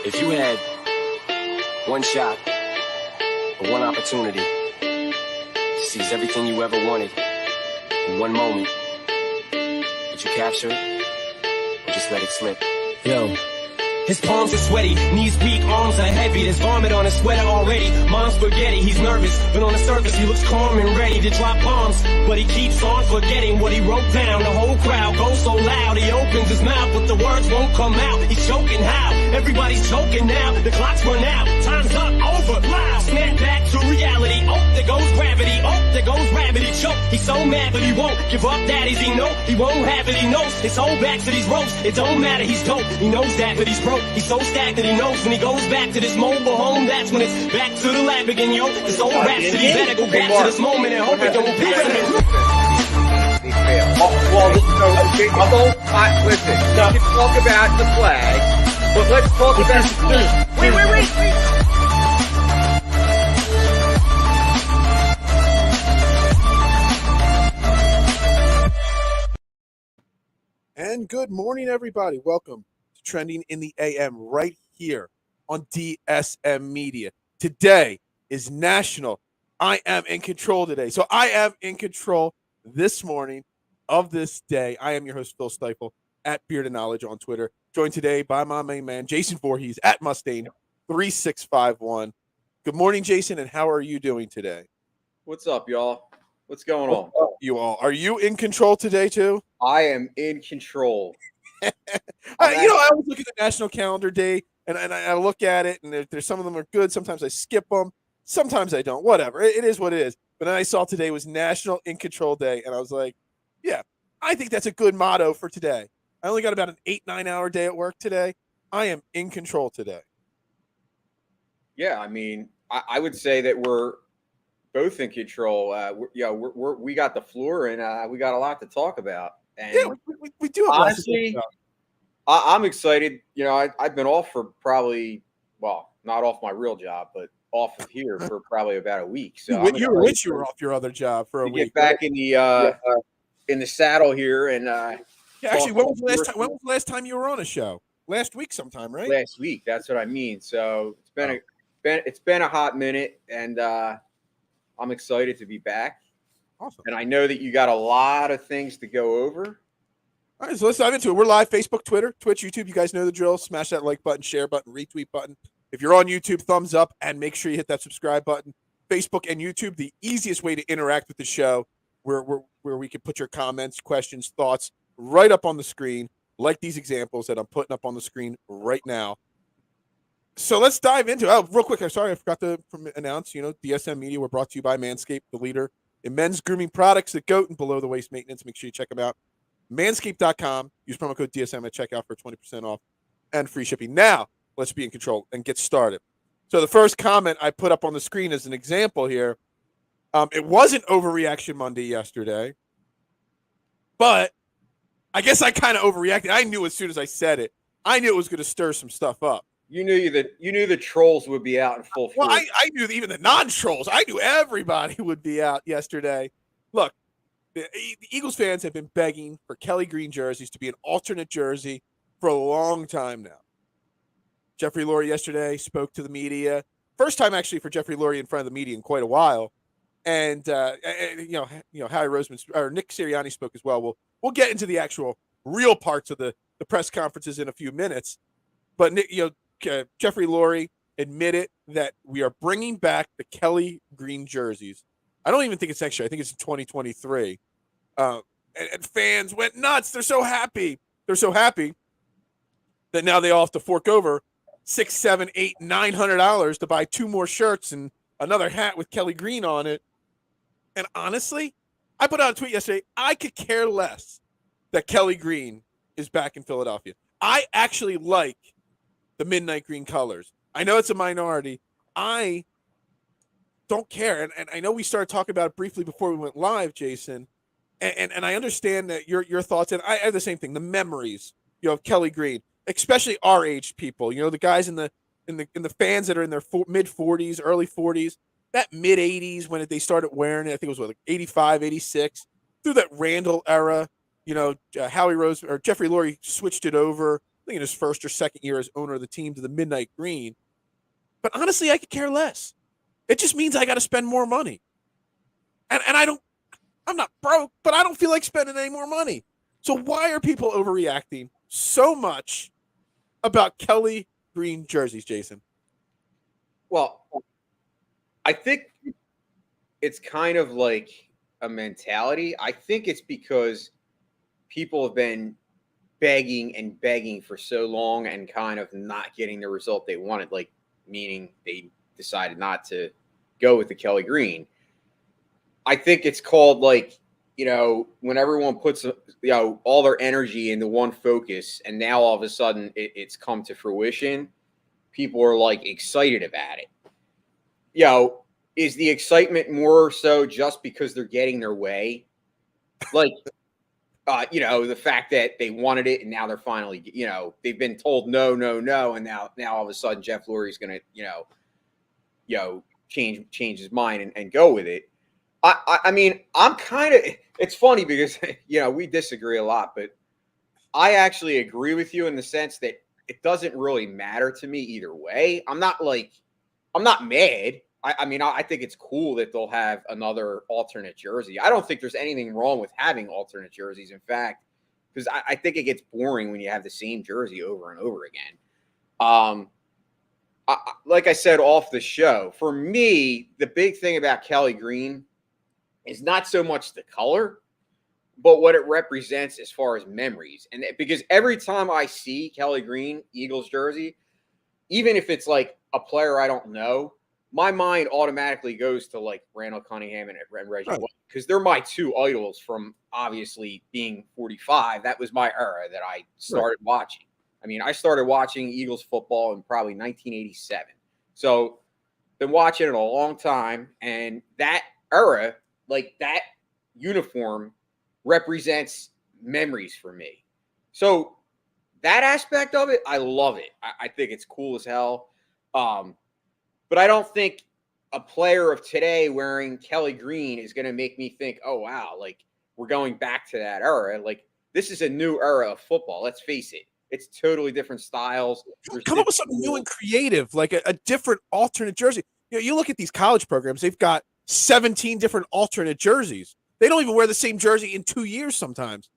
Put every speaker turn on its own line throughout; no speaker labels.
If you had one shot or one opportunity to seize everything you ever wanted in one moment, would you capture it or just let it slip? Yo. His palms are sweaty, knees weak, arms are heavy. There's vomit on his sweater already. Mom's spaghetti, he's nervous, but on the surface he looks calm and ready to drop bombs. But he keeps on forgetting what he wrote down. The whole crowd goes so loud, he opens his mouth, but the words won't come out. He's choking how? Everybody's choking now. The clock's run out, time's up, over, loud. Snap back to reality. Oh, there goes gravity. Oh, there goes rabbit. He choke. He's so mad, but he won't give up. Daddies, he know he won't have it. He knows his whole back to these ropes. It don't matter, he's dope. He knows that, but he's broke. He's so stagnant, he knows when he goes back to this mobile home, that's when it's back to the lab again, yo. This old rhapsody, better go back to this moment and hope it don't pass him.
Listen, we can talk about the flag, but let's talk about... Wait.
And good morning, everybody. Welcome to Trending in the AM right here on DSM Media. Today is National I Am in Control Today. So I am in control this morning of this day. I am your host, Phil Stiefel, at Beard of Knowledge on Twitter. Joined today by my main man, Jason Voorhees, at Mustaine3651. Good morning, Jason, and how are you doing today?
What's up, y'all? What's going on?
You all, are you in control today too?
I am in control.
I always look at the national calendar day and I look at it, and there's some of them are good. Sometimes I skip them. Sometimes I don't. Whatever. It is what it is. But then I saw today was National In Control Day, and I was like, yeah, I think that's a good motto for today. I only got about an 8-9 hour day at work today. I am in control today.
Yeah, I mean, I would say that we're both in control. We got the floor, and we got a lot to talk about. And
yeah, we do.
Honestly, I'm excited. You know, I've been off for probably, well, not off my real job, but off of here for probably about a week. So
you were off your other job for a week.
Get back in the saddle here, and
actually, when was the last time you were on a show? Last week, sometime, right?
Last week. That's what I mean. So it's been a hot minute, and I'm excited to be back.
Awesome.
And I know that you got a lot of things to go over.
All right, so let's dive into it. We're live, Facebook, Twitter, Twitch, YouTube. You guys know the drill. Smash that like button, share button, retweet button. If you're on YouTube, thumbs up, and make sure you hit that subscribe button. Facebook and YouTube, the easiest way to interact with the show, where we can put your comments, questions, thoughts right up on the screen, like these examples that I'm putting up on the screen right now. So let's dive into it. Oh, real quick, I'm sorry, I forgot to announce, DSM Media, we're brought to you by Manscaped, the leader in men's grooming products, the GOAT and below the waist maintenance. Make sure you check them out. Manscaped.com. Use promo code DSM at checkout for 20% off and free shipping. Now, let's be in control and get started. So the first comment I put up on the screen as an example here, it wasn't Overreaction Monday yesterday, but I guess I kind of overreacted. I knew as soon as I said it, I knew it was going to stir some stuff up.
You knew the trolls would be out in full force.
Well, I knew even the non-trolls. I knew everybody would be out yesterday. Look, the Eagles fans have been begging for Kelly Green jerseys to be an alternate jersey for a long time now. Jeffrey Lurie yesterday spoke to the media. First time actually for Jeffrey Lurie in front of the media in quite a while. And Harry Roseman or Nick Sirianni spoke as well. We'll get into the actual real parts of the press conferences in a few minutes. But Jeffrey Lurie admitted that we are bringing back the Kelly Green jerseys. I don't even think it's next year. I think it's in 2023. And fans went nuts. They're so happy. They're so happy that now they all have to fork over $600, $700, $800, $900 to buy 2 more shirts and another hat with Kelly Green on it. And honestly, I put out a tweet yesterday. I could care less that Kelly Green is back in Philadelphia. I actually like the midnight green colors. I know it's a minority. I don't care. And I know we started talking about it briefly before we went live, Jason. And I understand that your thoughts, and I have the same thing, the memories, of Kelly Green, especially our age people, the guys in the fans that are in their mid 40s, early 40s, that mid 80s when they started wearing it. I think it was like 85, 86, through that Randall era, Howie Rose or Jeffrey Lurie switched it over think in his first or second year as owner of the team, to the midnight green. But honestly, I could care less. It just means I got to spend more money. And I'm not broke, but I don't feel like spending any more money. So why are people overreacting so much about Kelly green jerseys, Jason?
Well, I think it's kind of like a mentality. I think it's because people have been begging and begging for so long and kind of not getting the result they wanted, like meaning they decided not to go with the Kelly green. I think it's called like, when everyone puts, all their energy into one focus and now all of a sudden it's come to fruition, people are like excited about it. Is the excitement more so just because they're getting their way? Like, the fact that they wanted it and now they're finally, they've been told no, no, no. And now all of a sudden Jeff Lurie's going to, change his mind and go with it. I mean, I'm kind of, it's funny because, we disagree a lot, but I actually agree with you in the sense that it doesn't really matter to me either way. I'm not mad. I think it's cool that they'll have another alternate jersey. I don't think there's anything wrong with having alternate jerseys. In fact, because I think it gets boring when you have the same jersey over and over again. Like I said off the show, for me, the big thing about Kelly green is not so much the color, but what it represents as far as memories. And because every time I see Kelly green Eagles jersey, even if it's like a player I don't know, my mind automatically goes to like Randall Cunningham and Reggie White, because they're my two idols from obviously being 45. That was my era that I started watching. I mean, I started watching Eagles football in probably 1987. So been watching it a long time. And that era, like that uniform, represents memories for me. So that aspect of it, I love it. I think it's cool as hell. But I don't think a player of today wearing Kelly green is going to make me think, oh, wow, like we're going back to that era. Like this is a new era of football. Let's face it. It's totally different styles.
Come up with something new and creative, like a different alternate jersey. You look at these college programs, they've got 17 different alternate jerseys. They don't even wear the same jersey in 2 years sometimes.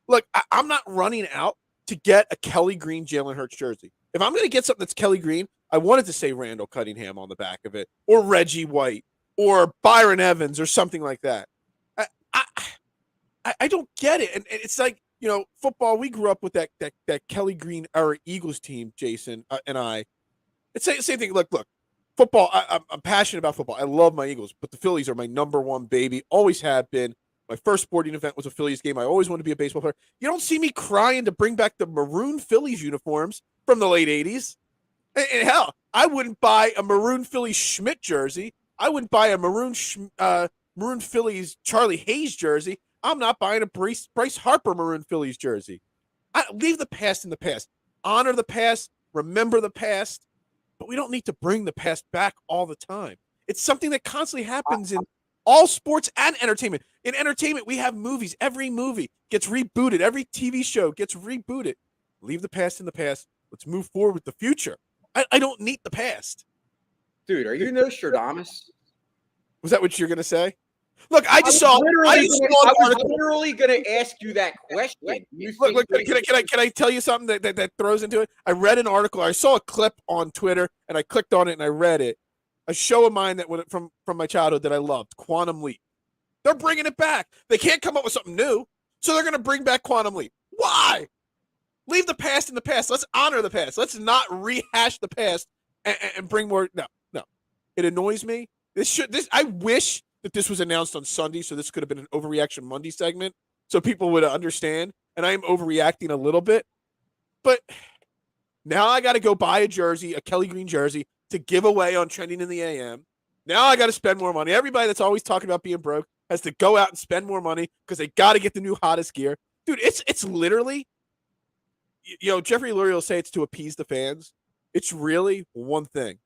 Look, I'm not running out to get a Kelly green Jalen Hurts jersey. If I'm going to get something that's Kelly green, I wanted to say Randall Cunningham on the back of it, or Reggie White, or Byron Evans, or something like that. I don't get it. And it's like, football, we grew up with that Kelly green era Eagles team, Jason and I. It's the same thing. Look, football, I'm passionate about football. I love my Eagles, but the Phillies are my number one baby, always have been. My first sporting event was a Phillies game. I always wanted to be a baseball player. You don't see me crying to bring back the maroon Phillies uniforms from the late 80s. And hell, I wouldn't buy a maroon Phillies Schmidt jersey. I wouldn't buy a maroon Phillies Charlie Hayes jersey. I'm not buying a Bryce Harper maroon Phillies jersey. Leave the past in the past. Honor the past. Remember the past. But we don't need to bring the past back all the time. It's something that constantly happens in all sports and entertainment. In entertainment, we have movies. Every movie gets rebooted. Every TV show gets rebooted. Leave the past in the past. Let's move forward with the future. I don't need the past.
Dude, are you Nostradamus?
Was that what you're going to say? Look, I was
literally going to ask you that question.
Look, can I tell you something that throws into it? I read an article. I saw a clip on Twitter, and I clicked on it, and I read it. A show of mine from my childhood that I loved, Quantum Leap. They're bringing it back. They can't come up with something new, so they're going to bring back Quantum Leap. Why? Leave the past in the past. Let's honor the past. Let's not rehash the past and bring more. No. It annoys me. I wish that this was announced on Sunday, so this could have been an Overreaction Monday segment, so people would understand. And I am overreacting a little bit, but now I got to go buy a jersey, a Kelly green jersey, to give away on Trending in the AM. Now I got to spend more money. Everybody that's always talking about being broke has to go out and spend more money because they got to get the new hottest gear. Dude, it's literally, Jeffrey Lurie will say it's to appease the fans. It's really one thing.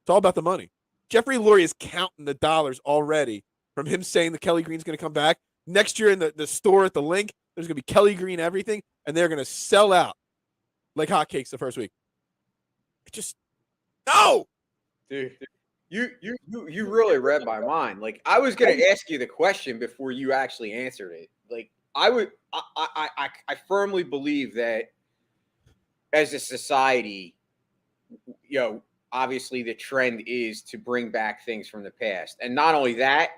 It's all about the money. Jeffrey Lurie is counting the dollars already from him saying the Kelly green's going to come back. Next year in the store at the Link, there's going to be Kelly green everything, and they're going to sell out like hotcakes the first week. It just no,
dude. You really read my mind. Like I was gonna ask you the question before you actually answered it. Like I firmly believe that as a society, obviously the trend is to bring back things from the past, and not only that,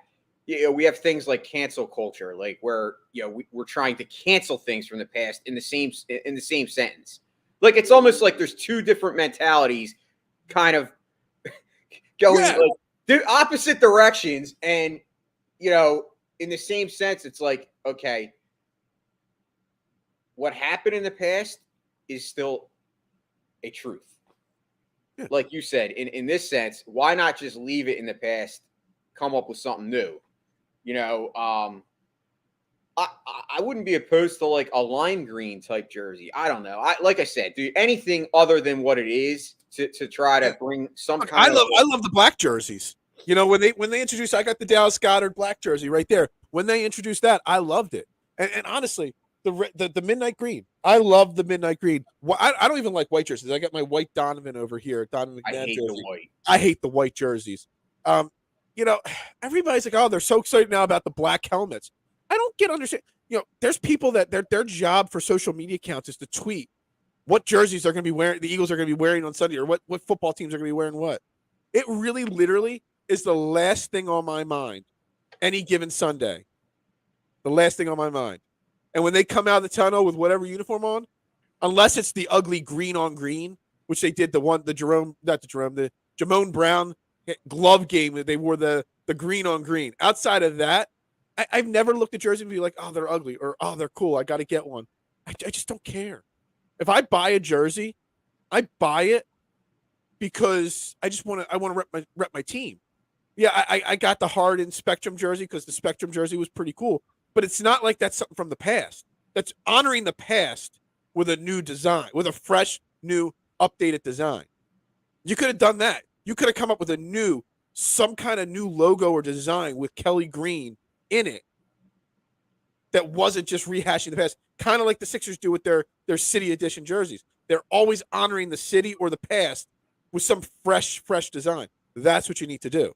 we have things like cancel culture, like where we're trying to cancel things from the past in the same sentence. Like it's almost like there's two different mentalities, kind of going like the opposite directions, and in the same sense, it's like, okay, what happened in the past is still a truth. Like you said, in this sense, why not just leave it in the past, come up with something new? I wouldn't be opposed to like a lime green type jersey. I don't know. Like I said, do anything other than what it is to try to bring some kind of.
I love the black jerseys. When they introduced, I got the Dallas Goedert black jersey right there. When they introduced that, I loved it. And honestly, the midnight green, I love the midnight green. I don't even like white jerseys. I got my white Donovan over here, Donovan McNabb jersey.
The white.
I hate the white jerseys. Everybody's like, oh, they're so excited now about the black helmets. I don't understand. There's people that their job for social media accounts is to tweet what jerseys they're going to be wearing, the Eagles are going to be wearing on Sunday, or what football teams are going to be wearing what. It really literally is the last thing on my mind any given Sunday. The last thing on my mind. And when they come out of the tunnel with whatever uniform on, unless it's the ugly green on green, which they did the Jamone Brown glove game that they wore the green on green. Outside of that, I've never looked at jerseys and be like, oh, they're ugly, or oh, they're cool, I got to get one. I just don't care. If I buy a jersey, I buy it because I want to rep my team. Yeah, I got the Harden Spectrum jersey because the Spectrum jersey was pretty cool, but it's not like that's something from the past. That's honoring the past with a new design, with a fresh, new, updated design. You could have done that. You could have come up with some kind of new logo or design with Kelly Green in it that wasn't just rehashing the past, kind of like the Sixers do with their city edition jerseys. They're always honoring the city or the past with some fresh design. That's what you need to do.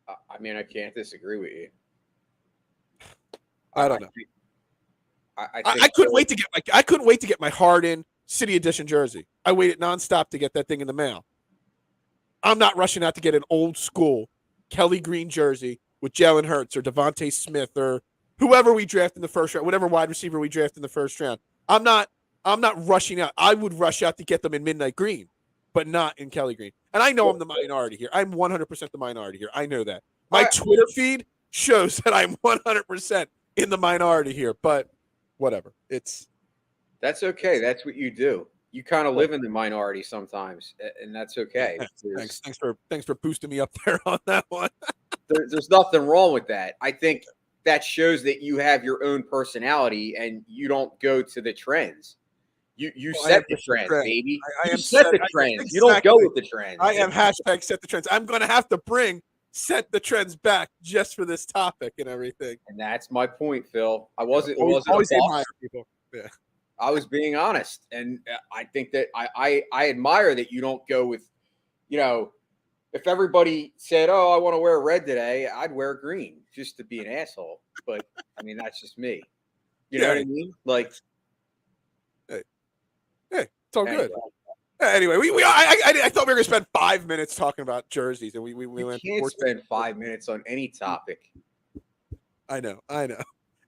I mean, I can't disagree with you.
I don't know. I couldn't wait to get my Harden City Edition jersey. I waited nonstop to get that thing in the mail. I'm not rushing out to get an old school Kelly Green jersey with Jalen Hurts or Devontae Smith or whoever we draft in the first round, whatever wide receiver we draft in the first round. I'm not rushing out. I would rush out to get them in midnight green, but not in Kelly Green. And I know I'm the minority here. I'm 100% the minority here. I know that. My Twitter feed shows that I'm 100% in the minority here, but whatever.
That's okay. That's what you do. You kind of live in the minority sometimes, and that's okay.
Thanks for boosting me up there on that one.
There's nothing wrong with that. I think that shows that you have your own personality and you don't go to the trends. You set the trends, baby. You set the trends. Exactly. You don't go with the trends.
I am hashtag set the trends. I'm going to have to bring set the trends back just for this topic and everything.
And that's my point, Phil. I wasn't
always admire people. Yeah.
I was being honest, and I think that I admire that you don't go with, if everybody said, "Oh, I want to wear red today," I'd wear green just to be an asshole. But I mean, that's just me. You know what I mean? Like,
hey, it's all good. Anyway, I thought we were going to spend 5 minutes talking about jerseys, and we went.
You can't spend 5 minutes on any topic.
I know.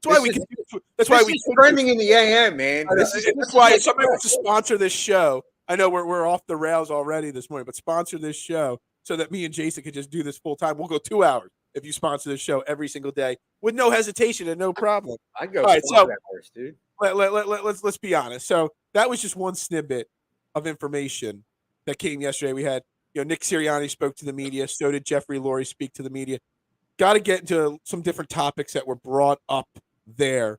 That's why we
trending in the AM, man.
That's why if somebody wants to sponsor this show, I know we're off the rails already this morning, but sponsor this show so that me and Jason could just do this full time. We'll go 2 hours if you sponsor this show every single day with no hesitation and no problem.
I go. All right, so that first, dude.
Let's be honest. So that was just one snippet of information that came yesterday. We had Nick Sirianni spoke to the media. So did Jeffrey Lurie speak to the media. Got to get into some different topics that were brought up there.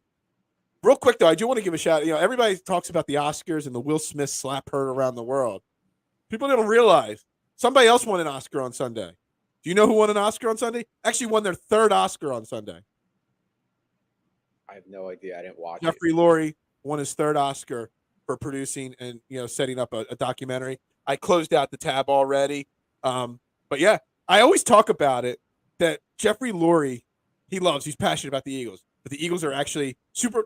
Real quick, though, I do want to give a shout. Everybody talks about the Oscars and the Will Smith slap heard around the world. People don't realize somebody else won an Oscar on Sunday. Do you know who won an Oscar on Sunday? Actually won their third Oscar on Sunday.
I have no idea. I didn't watch
Jeffrey Lurie won his third Oscar for producing and setting up a documentary. I closed out the tab already, but yeah, I always talk about it that Jeffrey Lurie, he's passionate about the Eagles, but the Eagles are actually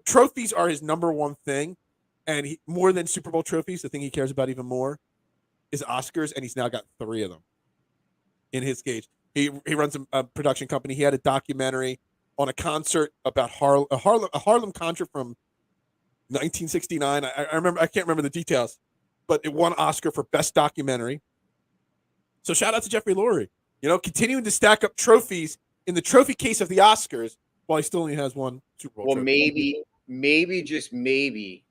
trophies are his number one thing, and more than Super Bowl trophies, the thing he cares about even more is Oscars, and he's now got 3 of them in his cage. He runs a production company. He had a documentary on a concert about a Harlem concert from 1969. I remember. I can't remember the details, but it won Oscar for best documentary. So shout out to Jeffrey Lurie. Continuing to stack up trophies in the trophy case of the Oscars while he still only has 1 Super Bowl.
Well,
trophy.
maybe just maybe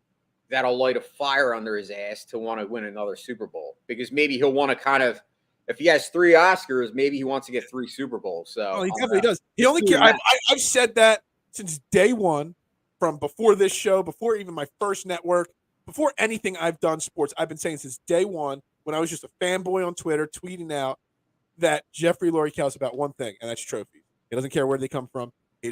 that'll light a fire under his ass to want to win another Super Bowl, because maybe he'll want to kind of, if he has 3 Oscars, maybe he wants to get 3 Super Bowls. So
he definitely does. He only cares. I've said that since day one, from before this show, before even my first network, before anything I've done sports. I've been saying since day one, when I was just a fanboy on Twitter, tweeting out that Jeffrey Lurie cares about one thing, and that's trophies. He doesn't care where they come from. He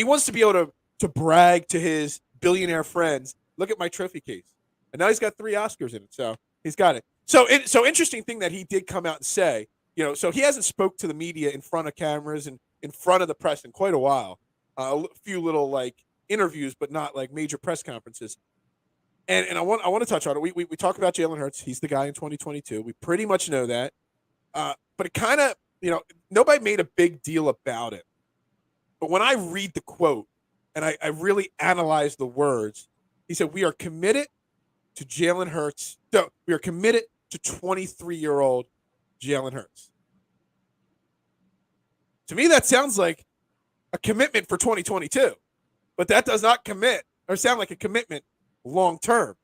wants to be able to brag to his billionaire friends, look at my trophy case. And now he's got 3 Oscars in it, so he's got it. So interesting thing that he did come out and say, so he hasn't spoke to the media in front of cameras and in front of the press in quite a while. A few little interviews, but not major press conferences. And I want to touch on it. We talk about Jalen Hurts. He's the guy in 2022. We pretty much know that. But it kind of, nobody made a big deal about it. But when I read the quote and I really analyze the words, he said, "We are committed to Jalen Hurts. No, we are committed to 23-year-old Jalen Hurts." To me, that sounds like a commitment for 2022, but that does not sound like a commitment long term.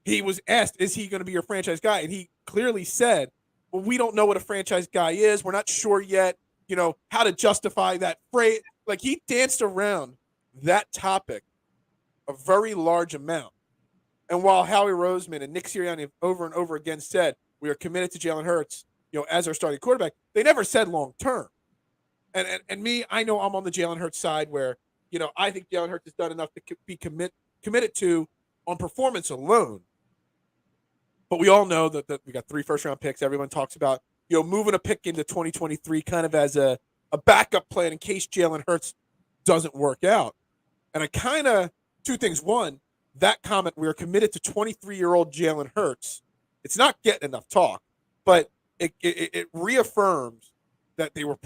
He was asked, "Is he going to be your franchise guy?" And he clearly said, "Well, we don't know what a franchise guy is. We're not sure yet, how to justify that phrase." He danced around that topic a very large amount. And while Howie Roseman and Nick Sirianni over and over again said, "We are committed to Jalen Hurts, as our starting quarterback," they never said long term. And me, I know I'm on the Jalen Hurts side where, I think Jalen Hurts has done enough to be committed to on performance alone. But we all know that we got 3 first-round picks. Everyone talks about, moving a pick into 2023 kind of as a backup plan in case Jalen Hurts doesn't work out. And I kind of, 2 things. One, that comment, "We are committed to 23-year-old Jalen Hurts," it's not getting enough talk, but it reaffirms that they were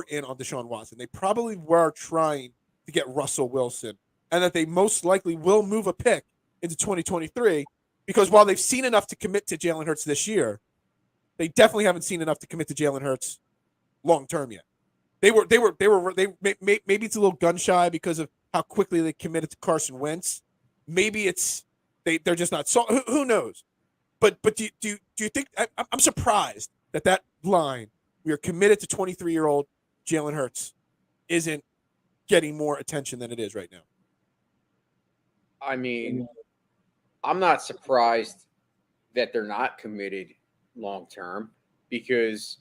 in on Deshaun Watson. They probably were trying to get Russell Wilson, and that they most likely will move a pick into 2023, because while they've seen enough to commit to Jalen Hurts this year, they definitely haven't seen enough to commit to Jalen Hurts long term yet. Maybe it's a little gun shy because of how quickly they committed to Carson Wentz. Maybe it's they're just not who knows. But do you think I'm surprised that line, "We are committed to 23-year-old Jalen Hurts," isn't getting more attention than it is right now?
I mean, I'm not surprised that they're not committed long term, because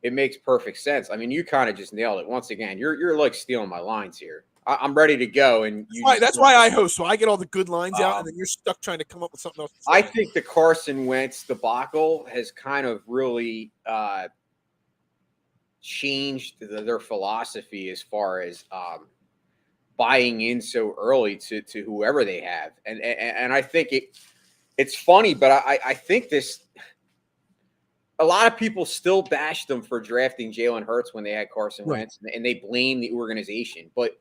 it makes perfect sense. I mean, you kind of just nailed it. Once again, you're stealing my lines here. I'm ready to go, and
that's why I host, so I get all the good lines out, and then you're stuck trying to come up with something else.
I think the Carson Wentz debacle has kind of really changed their philosophy as far as buying in so early to whoever they have, and I think it's funny, but I think this. A lot of people still bashed them for drafting Jalen Hurts when they had Carson Wentz, and they blame the organization. But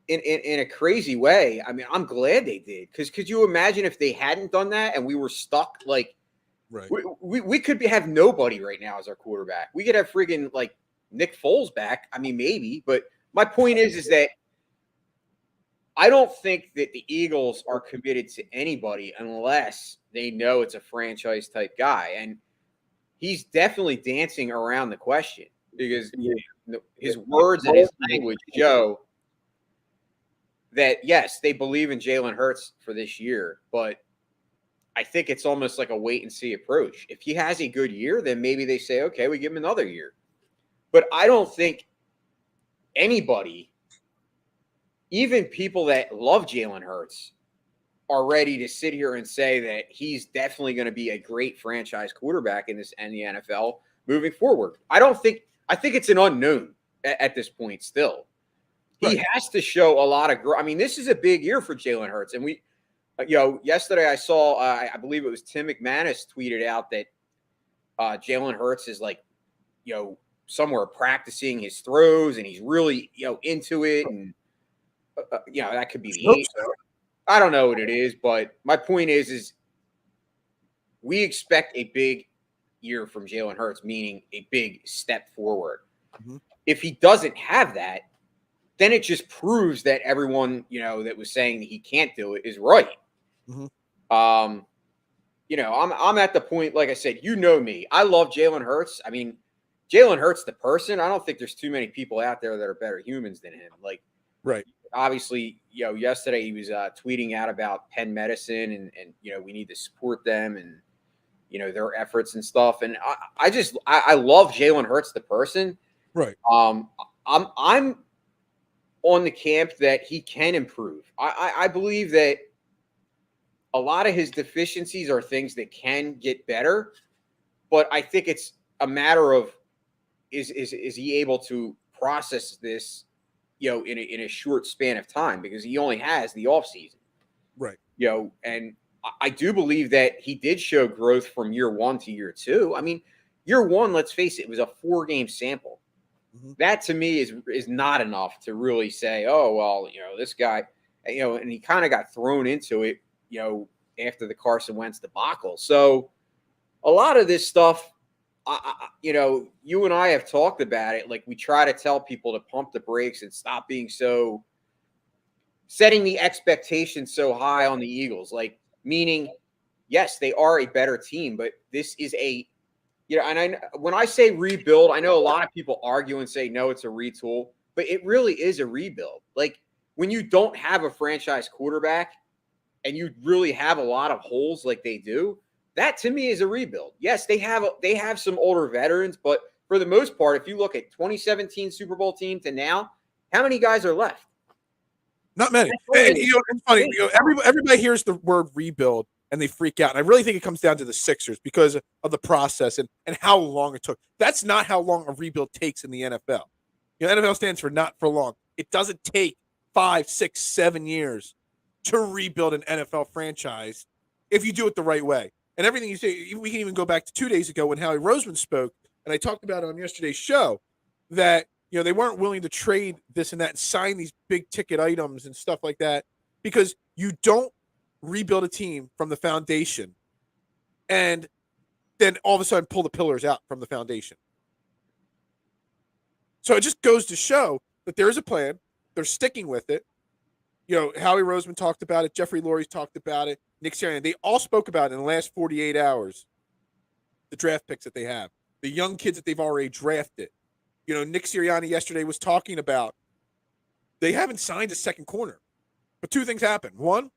in a crazy way, I mean, I'm glad they did, because could you imagine if they hadn't done that and we were stuck? We could have nobody right now as our quarterback. We could have friggin' Nick Foles back. I mean, maybe, but my point is that I don't think that the Eagles are committed to anybody unless they know it's a franchise type guy, and he's definitely dancing around the question, because his words and his language show that, yes, they believe in Jalen Hurts for this year, but I think it's almost like a wait and see approach. If he has a good year, then maybe they say, okay, we give him another year. But I don't think anybody, even people that love Jalen Hurts, are ready to sit here and say that he's definitely going to be a great franchise quarterback in the NFL moving forward. I think it's an unknown at this point still. He
Right.
has to show a lot of growth. I mean, this is a big year for Jalen Hurts. And yesterday I saw, I believe it was Tim McManus tweeted out that Jalen Hurts is like, somewhere practicing his throws and he's really, into it. And, that could be
Hope so.
I don't know what it is, but my point is we expect a big year from Jalen Hurts, meaning a big step forward.
Mm-hmm. If
he doesn't have that, then it just proves that everyone, that was saying he can't do it is right.
Mm-hmm.
I'm at the point, like I said, me. I love Jalen Hurts. I mean, Jalen Hurts, the person, I don't think there's too many people out there that are better humans than him. Like,
right.
Obviously, yesterday he was tweeting out about Penn Medicine and we need to support them and, their efforts and stuff. And I love Jalen Hurts, the person.
Right.
I'm on the camp that he can improve. I believe that a lot of his deficiencies are things that can get better, but I think it's a matter of is he able to process this, in a short span of time, because he only has the offseason.
Right.
And I do believe that he did show growth from year 1 to year 2. I mean, year 1, let's face it was a 4-game sample. Mm-hmm. That to me is not enough to really say, oh, well, this guy, and he kind of got thrown into it, after the Carson Wentz debacle. So a lot of this stuff, you and I have talked about it. Like, we try to tell people to pump the brakes and stop being setting the expectations so high on the Eagles. Like, meaning, yes, they are a better team, but this is and when I say rebuild, I know a lot of people argue and say, no, it's a retool, but it really is a rebuild. Like, when you don't have a franchise quarterback and you really have a lot of holes like they do, that to me is a rebuild. Yes, they have some older veterans, but for the most part, if you look at 2017 Super Bowl team to now, how many guys are left?
Not many. And, it's funny. Everybody hears the word rebuild and they freak out. And I really think it comes down to the Sixers because of the process and how long it took. That's not how long a rebuild takes in the NFL. NFL stands for not for long. It doesn't take 5, 6, 7 years to rebuild an NFL franchise if you do it the right way. And everything you say, we can even go back to 2 days ago when Howie Roseman spoke, and I talked about it on yesterday's show, that they weren't willing to trade this and that and sign these big ticket items and stuff like that because you don't rebuild a team from the foundation and then all of a sudden pull the pillars out from the foundation. So it just goes to show that there's a plan. They're sticking with it. Howie Roseman talked about it. Jeffrey Lurie's talked about it. Nick Sirianni. They all spoke about it in the last 48 hours, the draft picks that they have, the young kids that they've already drafted. Nick Sirianni yesterday was talking about they haven't signed a second corner. But 2 things happened. One,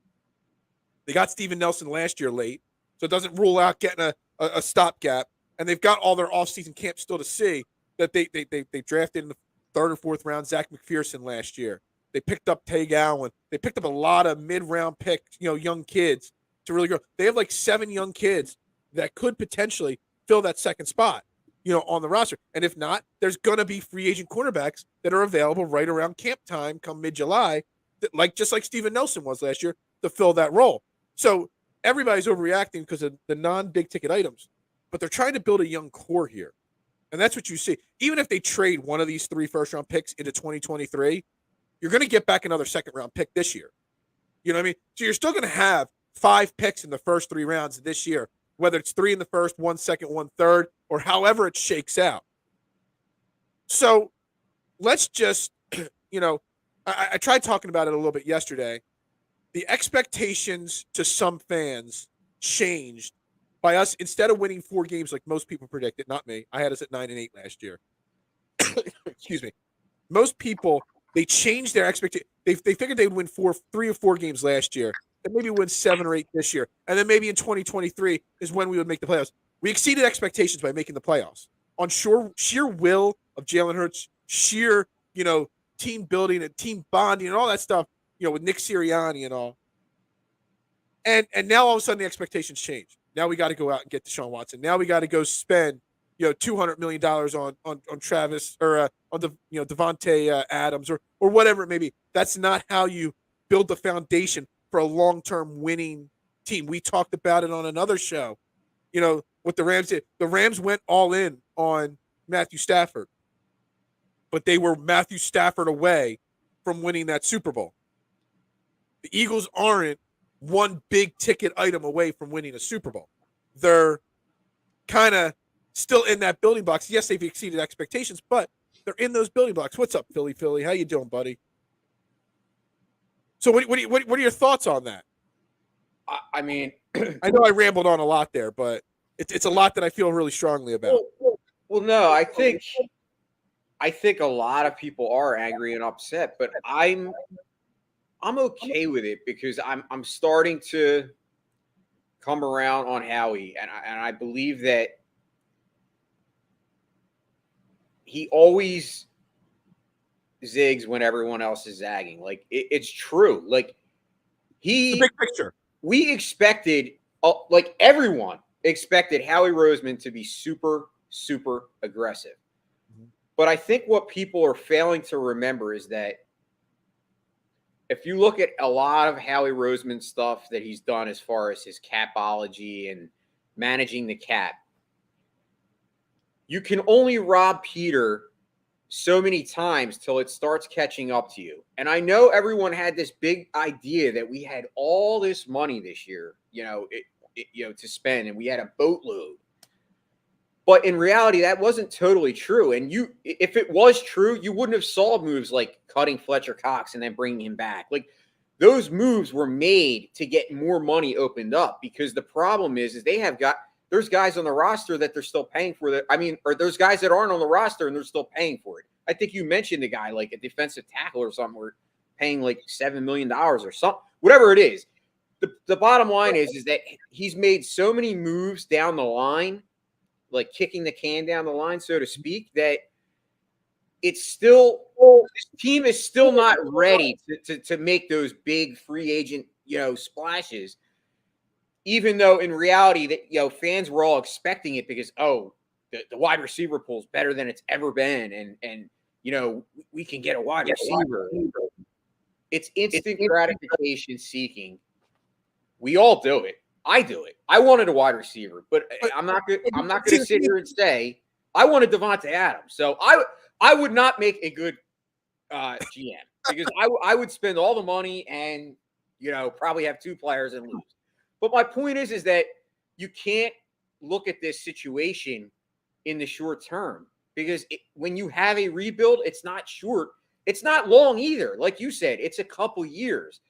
they got Steven Nelson last year late, so it doesn't rule out getting a stopgap. And they've got all their offseason camp still to see that they drafted in the 3rd or 4th round Zach McPherson last year. They picked up Tay Allen. They picked up a lot of mid-round picks, young kids to really grow. They have like 7 young kids that could potentially fill that second spot, on the roster. And if not, there's going to be free agent cornerbacks that are available right around camp time come mid-July, just like Steven Nelson was last year, to fill that role. So everybody's overreacting because of the non-big ticket items, but they're trying to build a young core here. And that's what you see. Even if they trade one of these 3 first-round picks into 2023, you're going to get back another second-round pick this year. You know what I mean? So you're still going to have 5 picks in the first 3 rounds this year, whether it's 3 in the first, 1 second, 1 third, or however it shakes out. So let's just, I tried talking about it a little bit yesterday. The expectations to some fans changed by us. Instead of winning 4 games like most people predicted, not me, I had us at 9-8 last year. Excuse me. Most people, they changed their expectation. They figured they would win 3 or 4 games last year, and maybe win 7 or 8 this year, and then maybe in 2023 is when we would make the playoffs. We exceeded expectations by making the playoffs on sheer will of Jalen Hurts, sheer team building and team bonding and all that stuff. With Nick Sirianni and all. And now all of a sudden the expectations change. Now we got to go out and get Deshaun Watson. Now we got to go spend $200 million on Travis or on the Devontae Adams or whatever it may be. That's not how you build the foundation for a long-term winning team. We talked about it on another show. What the Rams did. The Rams went all in on Matthew Stafford, but they were Matthew Stafford away from winning that Super Bowl. The Eagles aren't one big ticket item away from winning a Super Bowl. They're kind of still in that building blocks. Yes, they've exceeded expectations, but they're in those building blocks. What's up, Philly? How you doing, buddy? So what are your thoughts on that?
I mean,
I know I rambled on a lot there, but it's a lot that I feel really strongly about.
Well, no, I think a lot of people are angry and upset, but I'm okay with it because I'm starting to come around on Howie, and I believe that he always zigs when everyone else is zagging. Like it's true. Like
the big picture.
We expected, like everyone expected Howie Roseman to be super, super aggressive. Mm-hmm. But I think what people are failing to remember is that if you look at a lot of Howie Roseman stuff that he's done as far as his capology and managing the cap, you can only rob Peter so many times till it starts catching up to you. And I know everyone had this big idea that we had all this money this year, to spend, and we had a boatload. But in reality, that wasn't totally true. And if it was true, you wouldn't have saw moves like cutting Fletcher Cox and then bringing him back. Like those moves were made to get more money opened up, because the problem is there's guys on the roster that they're still paying for that. I mean, or there's guys that aren't on the roster and they're still paying for it. I think you mentioned a guy like a defensive tackle or something. We're paying like $7 million or something, whatever it is. The bottom line is that he's made so many moves down the line, like kicking the can down the line, so to speak, that it's still, this team is still not ready to make those big free agent, splashes. Even though in reality that, fans were all expecting it because, the wide receiver pool is better than it's ever been. And we can get a wide receiver. It's instant gratification seeking. We all do it. I do it. I wanted a wide receiver, but I'm not going to sit here and say I wanted Devontae Adams. So I would not make a good GM because I would spend all the money and, probably have two players and lose. But my point is that you can't look at this situation in the short term, because when you have a rebuild, it's not short. It's not long either. Like you said, it's a couple years.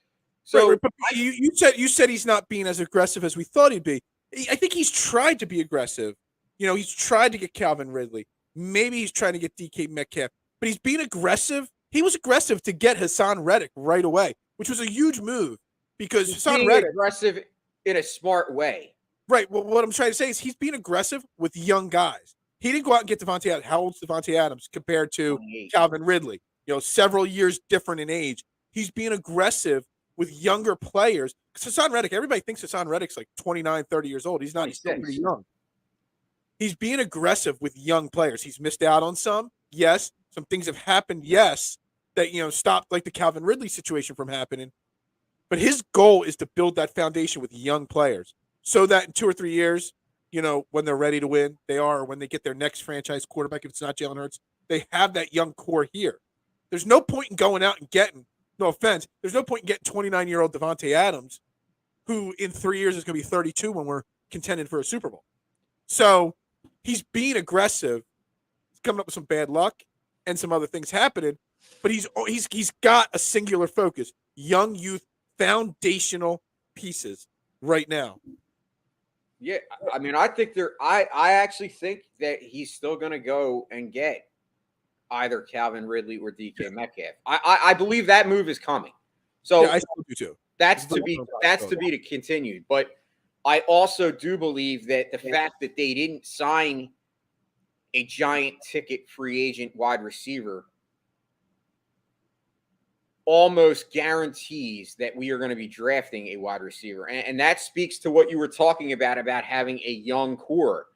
So
right, but you said he's not being as aggressive as we thought he'd be. I think he's tried to be aggressive. He's tried to get Calvin Ridley. Maybe he's trying to get DK Metcalf, but he's being aggressive. He was aggressive to get Hassan Reddick right away, which was a huge move because Hassan Reddick
aggressive in a smart way.
Right. Well, what I'm trying to say is he's being aggressive with young guys. He didn't go out and get Devontae Adams. How old's Devontae Adams compared to 28. Calvin Ridley? Several years different in age. He's being aggressive with younger players. Because Hassan Reddick, everybody thinks Hassan Reddick's like 29, 30 years old. He's not. He's still pretty young. He's being aggressive with young players. He's missed out on some. Yes. Some things have happened. Yes. That, stopped like the Calvin Ridley situation from happening. But his goal is to build that foundation with young players so that in 2 or 3 years, when they're ready to win, they are, or when they get their next franchise quarterback, if it's not Jalen Hurts, they have that young core here. There's no point in going out and getting, no offense, there's no point in getting 29-year-old Devontae Adams, who in 3 years is going to be 32 when we're contending for a Super Bowl. So he's being aggressive. He's coming up with some bad luck and some other things happening, but he's got a singular focus. Young youth, foundational pieces right now.
Yeah, I mean, I think I actually think that he's still going to go and get either Calvin Ridley or DK Metcalf. I believe that move is coming. So
yeah, I still do too.
That's to be continued. But I also do believe that the fact that they didn't sign a giant ticket free agent wide receiver almost guarantees that we are going to be drafting a wide receiver. And that speaks to what you were talking about having a young core.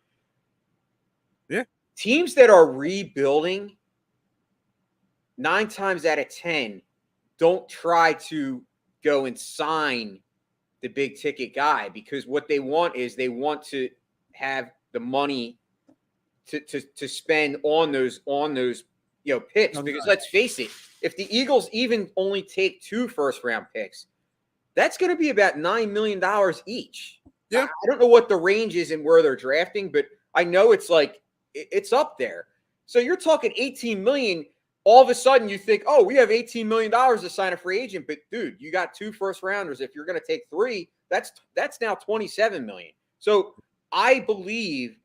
Yeah.
Teams that are rebuilding, 9 times out of 10, don't try to go and sign the big ticket guy, because what they want is they want to have the money to spend on those picks. Because let's face it, if the Eagles even only take 2 first-round picks, that's going to be about $9 million each.
Yeah.
I don't know what the range is and where they're drafting, but I know it's up there. So you're talking $18 million. All of a sudden you think, oh, we have $18 million to sign a free agent. But, dude, you got 2 first-rounders. If you're going to take 3, that's now $27 million. So I believe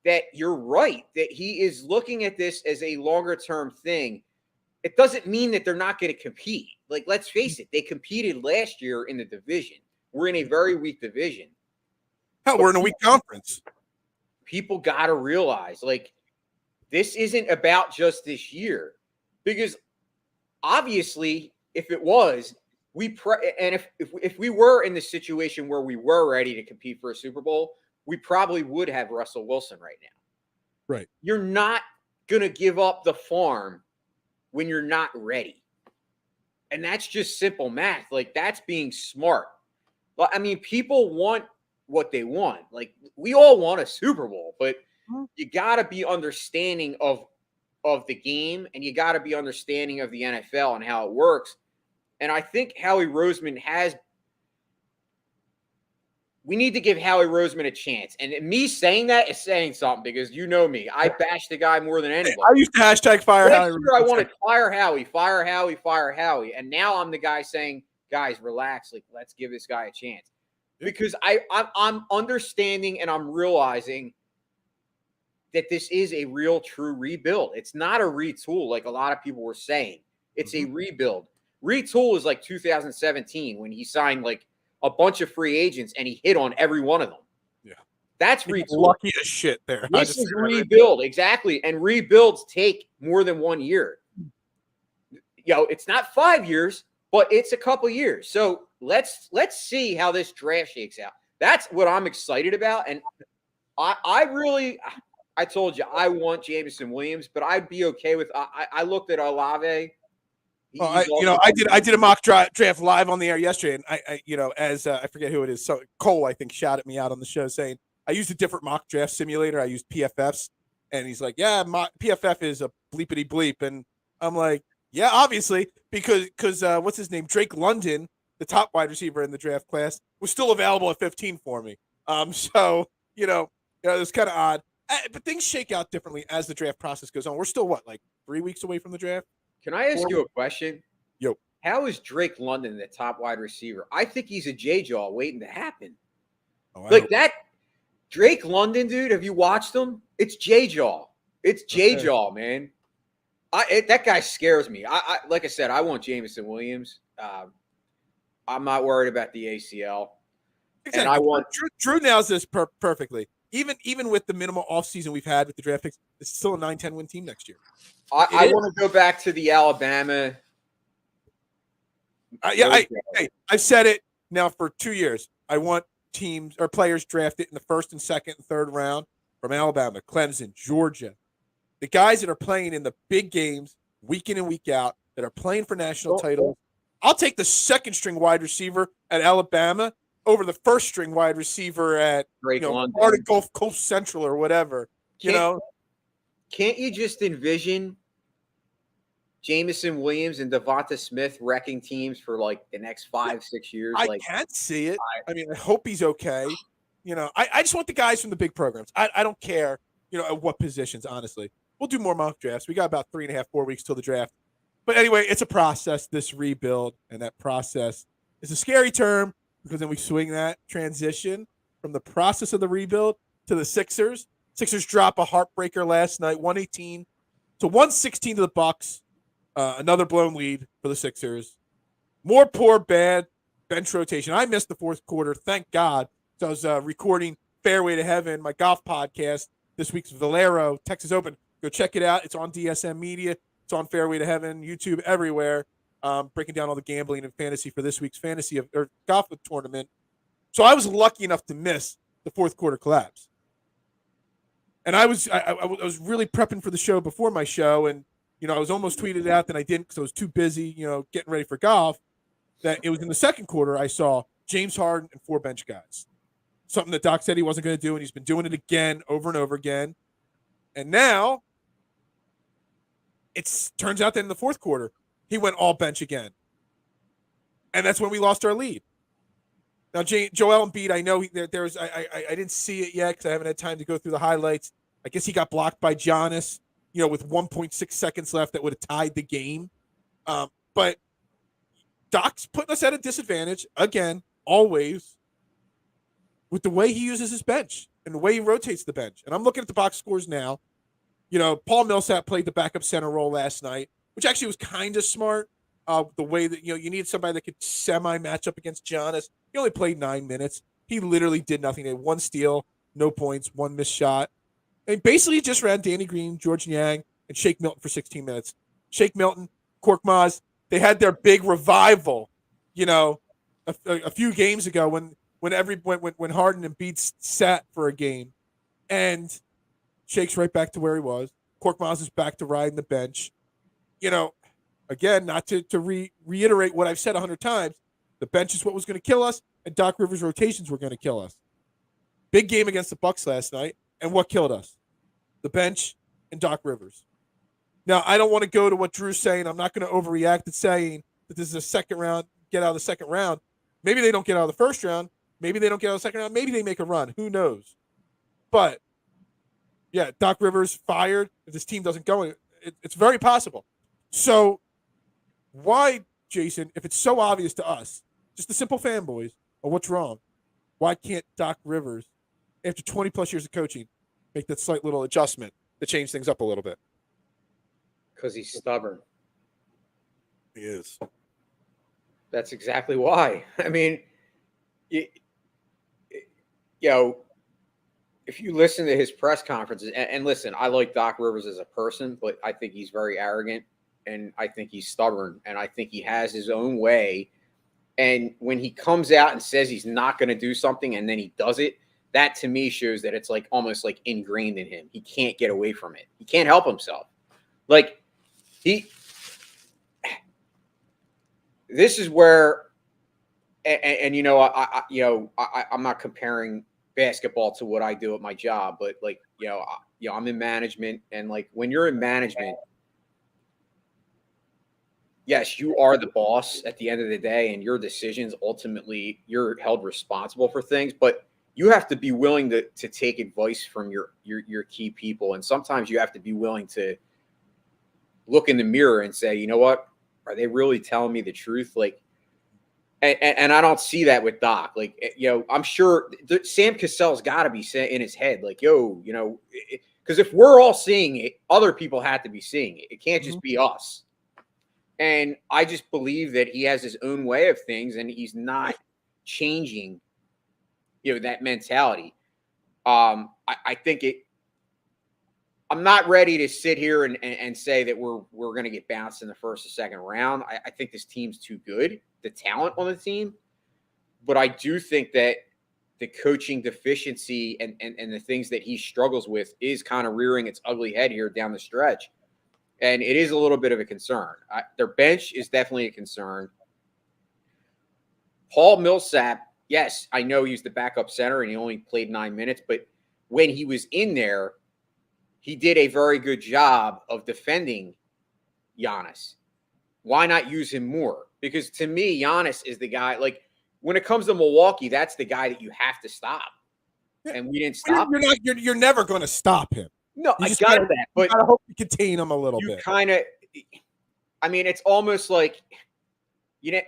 that you're right, that he is looking at this as a longer-term thing. It doesn't mean that they're not going to compete. Like, let's face it, they competed last year in the division. We're in a very weak division.
Hell, we're in a weak conference.
People got to realize, this isn't about just this year. Because obviously, if it was, if we were in the situation where we were ready to compete for a Super Bowl, we probably would have Russell Wilson right now.
Right.
You're not going to give up the farm when you're not ready. And that's just simple math. That's being smart. I mean, people want what they want. We all want a Super Bowl, but you got to be understanding of the game, and you got to be understanding of the NFL and how it works. And I think we need to give Howie Roseman a chance. And me saying that is saying something, because you know me. I bash the guy more than anybody.
I used to hashtag fire Howie.
I wanted fire Howie, fire Howie, fire Howie. And now I'm the guy saying, guys, relax. Let's give this guy a chance. Because I'm understanding and I'm realizing that this is a real, true rebuild. It's not a retool like a lot of people were saying. It's a rebuild. Retool is like 2017 when he signed a bunch of free agents and he hit on every one of them. Yeah. That's retool.
Lucky as shit there.
This is rebuild. Exactly. And rebuilds take more than 1 year. It's not 5 years, but it's a couple years. So let's see how this draft shakes out. That's what I'm excited about. And I told you I want Jameson Williams, but I'd be okay with. I looked at Olave.
I did a mock draft live on the air yesterday, and I forget who it is. So Cole, I think, shouted me out on the show saying I used a different mock draft simulator. I used PFFs, and he's like, "Yeah, PFF is a bleepity bleep," and I'm like, "Yeah, obviously, because what's his name? Drake London, the top wide receiver in the draft class, was still available at 15 for me. So it's kind of odd, but things shake out differently as the draft process goes on. We're still 3 weeks away from the draft.
Can I ask you a question?
Yo.
How is Drake London the top wide receiver? I think he's a J-Jaw waiting to happen. That Drake London, dude, have you watched him? It's J-Jaw. It's J-Jaw, man. That guy scares me. Like I said, I want Jameson Williams. I'm not worried about the ACL.
Exactly. And I want Drew nails this perfectly. Even with the minimal offseason we've had with the draft picks, it's still a 9-10 win team next year.
I want to go back to the Alabama.
I've said it now for 2 years. I want teams or players drafted in the first and second and third round from Alabama, Clemson, Georgia. The guys that are playing in the big games week in and week out, that are playing for national titles. I'll take the second string wide receiver at Alabama over the first string wide receiver at Florida Gulf Coast Central or whatever.
Can't you just envision Jameson Williams and Devonta Smith wrecking teams for the next 5-6 years?
I can't see it. I mean, I hope he's okay. I just want the guys from the big programs. I don't care, at what positions, honestly. We'll do more mock drafts. We got about 3.5-4 weeks till the draft. But anyway, it's a process, this rebuild, and that process is a scary term because then we swing that transition from the process of the rebuild to the Sixers. Sixers drop a heartbreaker last night, 118 to 116 to the Bucks. Another blown lead for the Sixers. More poor, bad bench rotation. I missed the fourth quarter, thank God. So I was recording Fairway to Heaven, my golf podcast. This week's Valero Texas Open. Go check it out. It's on DSM Media. It's on Fairway to Heaven, YouTube, everywhere. breaking down all the gambling and fantasy for this week's or golf tournament. So I was lucky enough to miss the fourth quarter collapse. And I was really prepping for the show before my show, and I was almost tweeted it out, then I didn't because I was too busy, getting ready for golf. That it was in the second quarter I saw James Harden and 4 bench guys. Something that Doc said he wasn't going to do, and he's been doing it again over and over again. And now it turns out that in the fourth quarter he went all bench again, and that's when we lost our lead. Now, Joel Embiid, I know I didn't see it yet because I haven't had time to go through the highlights. I guess he got blocked by Giannis, with 1.6 seconds left that would have tied the game. But Doc's putting us at a disadvantage, again, always, with the way he uses his bench and the way he rotates the bench. And I'm looking at the box scores now. Paul Millsap played the backup center role last night, which actually was kind of smart. The way that, you need somebody that could semi-match up against Giannis. He only played 9 minutes. He literally did nothing. They had 1 steal, no points, 1 missed shot. And basically just ran Danny Green, George Niang, and Shake Milton for 16 minutes. Shake Milton, Korkmaz, they had their big revival, a few games ago when Harden and Embiid sat for a game. And Shake's right back to where he was. Korkmaz is back to riding the bench. Again, not to reiterate what I've said 100 times, the bench is what was going to kill us, and Doc Rivers' rotations were going to kill us. Big game against the Bucks last night, and what killed us? The bench and Doc Rivers. Now, I don't want to go to what Drew's saying. I'm not going to overreact to saying that this is a second round, get out of the second round. Maybe they don't get out of the first round. Maybe they don't get out of the second round. Maybe they make a run. Who knows? But, yeah, Doc Rivers fired. If this team doesn't go, it's very possible. So, why, Jason, if it's so obvious to us, just the simple fanboys, of what's wrong, why can't Doc Rivers, after 20-plus years of coaching, make that slight little adjustment to change things up a little bit?
Because he's stubborn.
He is.
That's exactly why. I mean, if you listen to his press conferences, and listen, I like Doc Rivers as a person, but I think he's very arrogant. And I think he's stubborn, and I think he has his own way. And when he comes out and says he's not going to do something and then he does it, that to me shows that it's like almost like ingrained in him. He can't get away from it. He can't help himself. Like this is where, and I'm not comparing basketball to what I do at my job, but like, I'm in management, and like when you're in management, yes, you are the boss at the end of the day, and your decisions, ultimately, you're held responsible for things, but you have to be willing to take advice from your key people. And sometimes you have to be willing to look in the mirror and say, you know what, are they really telling me the truth? Like, and I don't see that with Doc. Like, I'm sure Sam Cassell's got to be saying in his head, like, because if we're all seeing it, other people have to be seeing it. It can't just be us. And I just believe that he has his own way of things, and he's not changing, that mentality. I think I'm not ready to sit here and say that we're going to get bounced in the first or second round. I think this team's too good, the talent on the team. But I do think that the coaching deficiency and the things that he struggles with is kind of rearing its ugly head here down the stretch. And it is a little bit of a concern. Their bench is definitely a concern. Paul Millsap, yes, I know he's the backup center and he only played 9 minutes, but when he was in there, he did a very good job of defending Giannis. Why not use him more? Because to me, Giannis is the guy, like when it comes to Milwaukee, that's the guy that you have to stop. And we didn't stop him.
You're never going to stop him.
No, I got that, but
I hope you contain him a little bit.
It's almost like,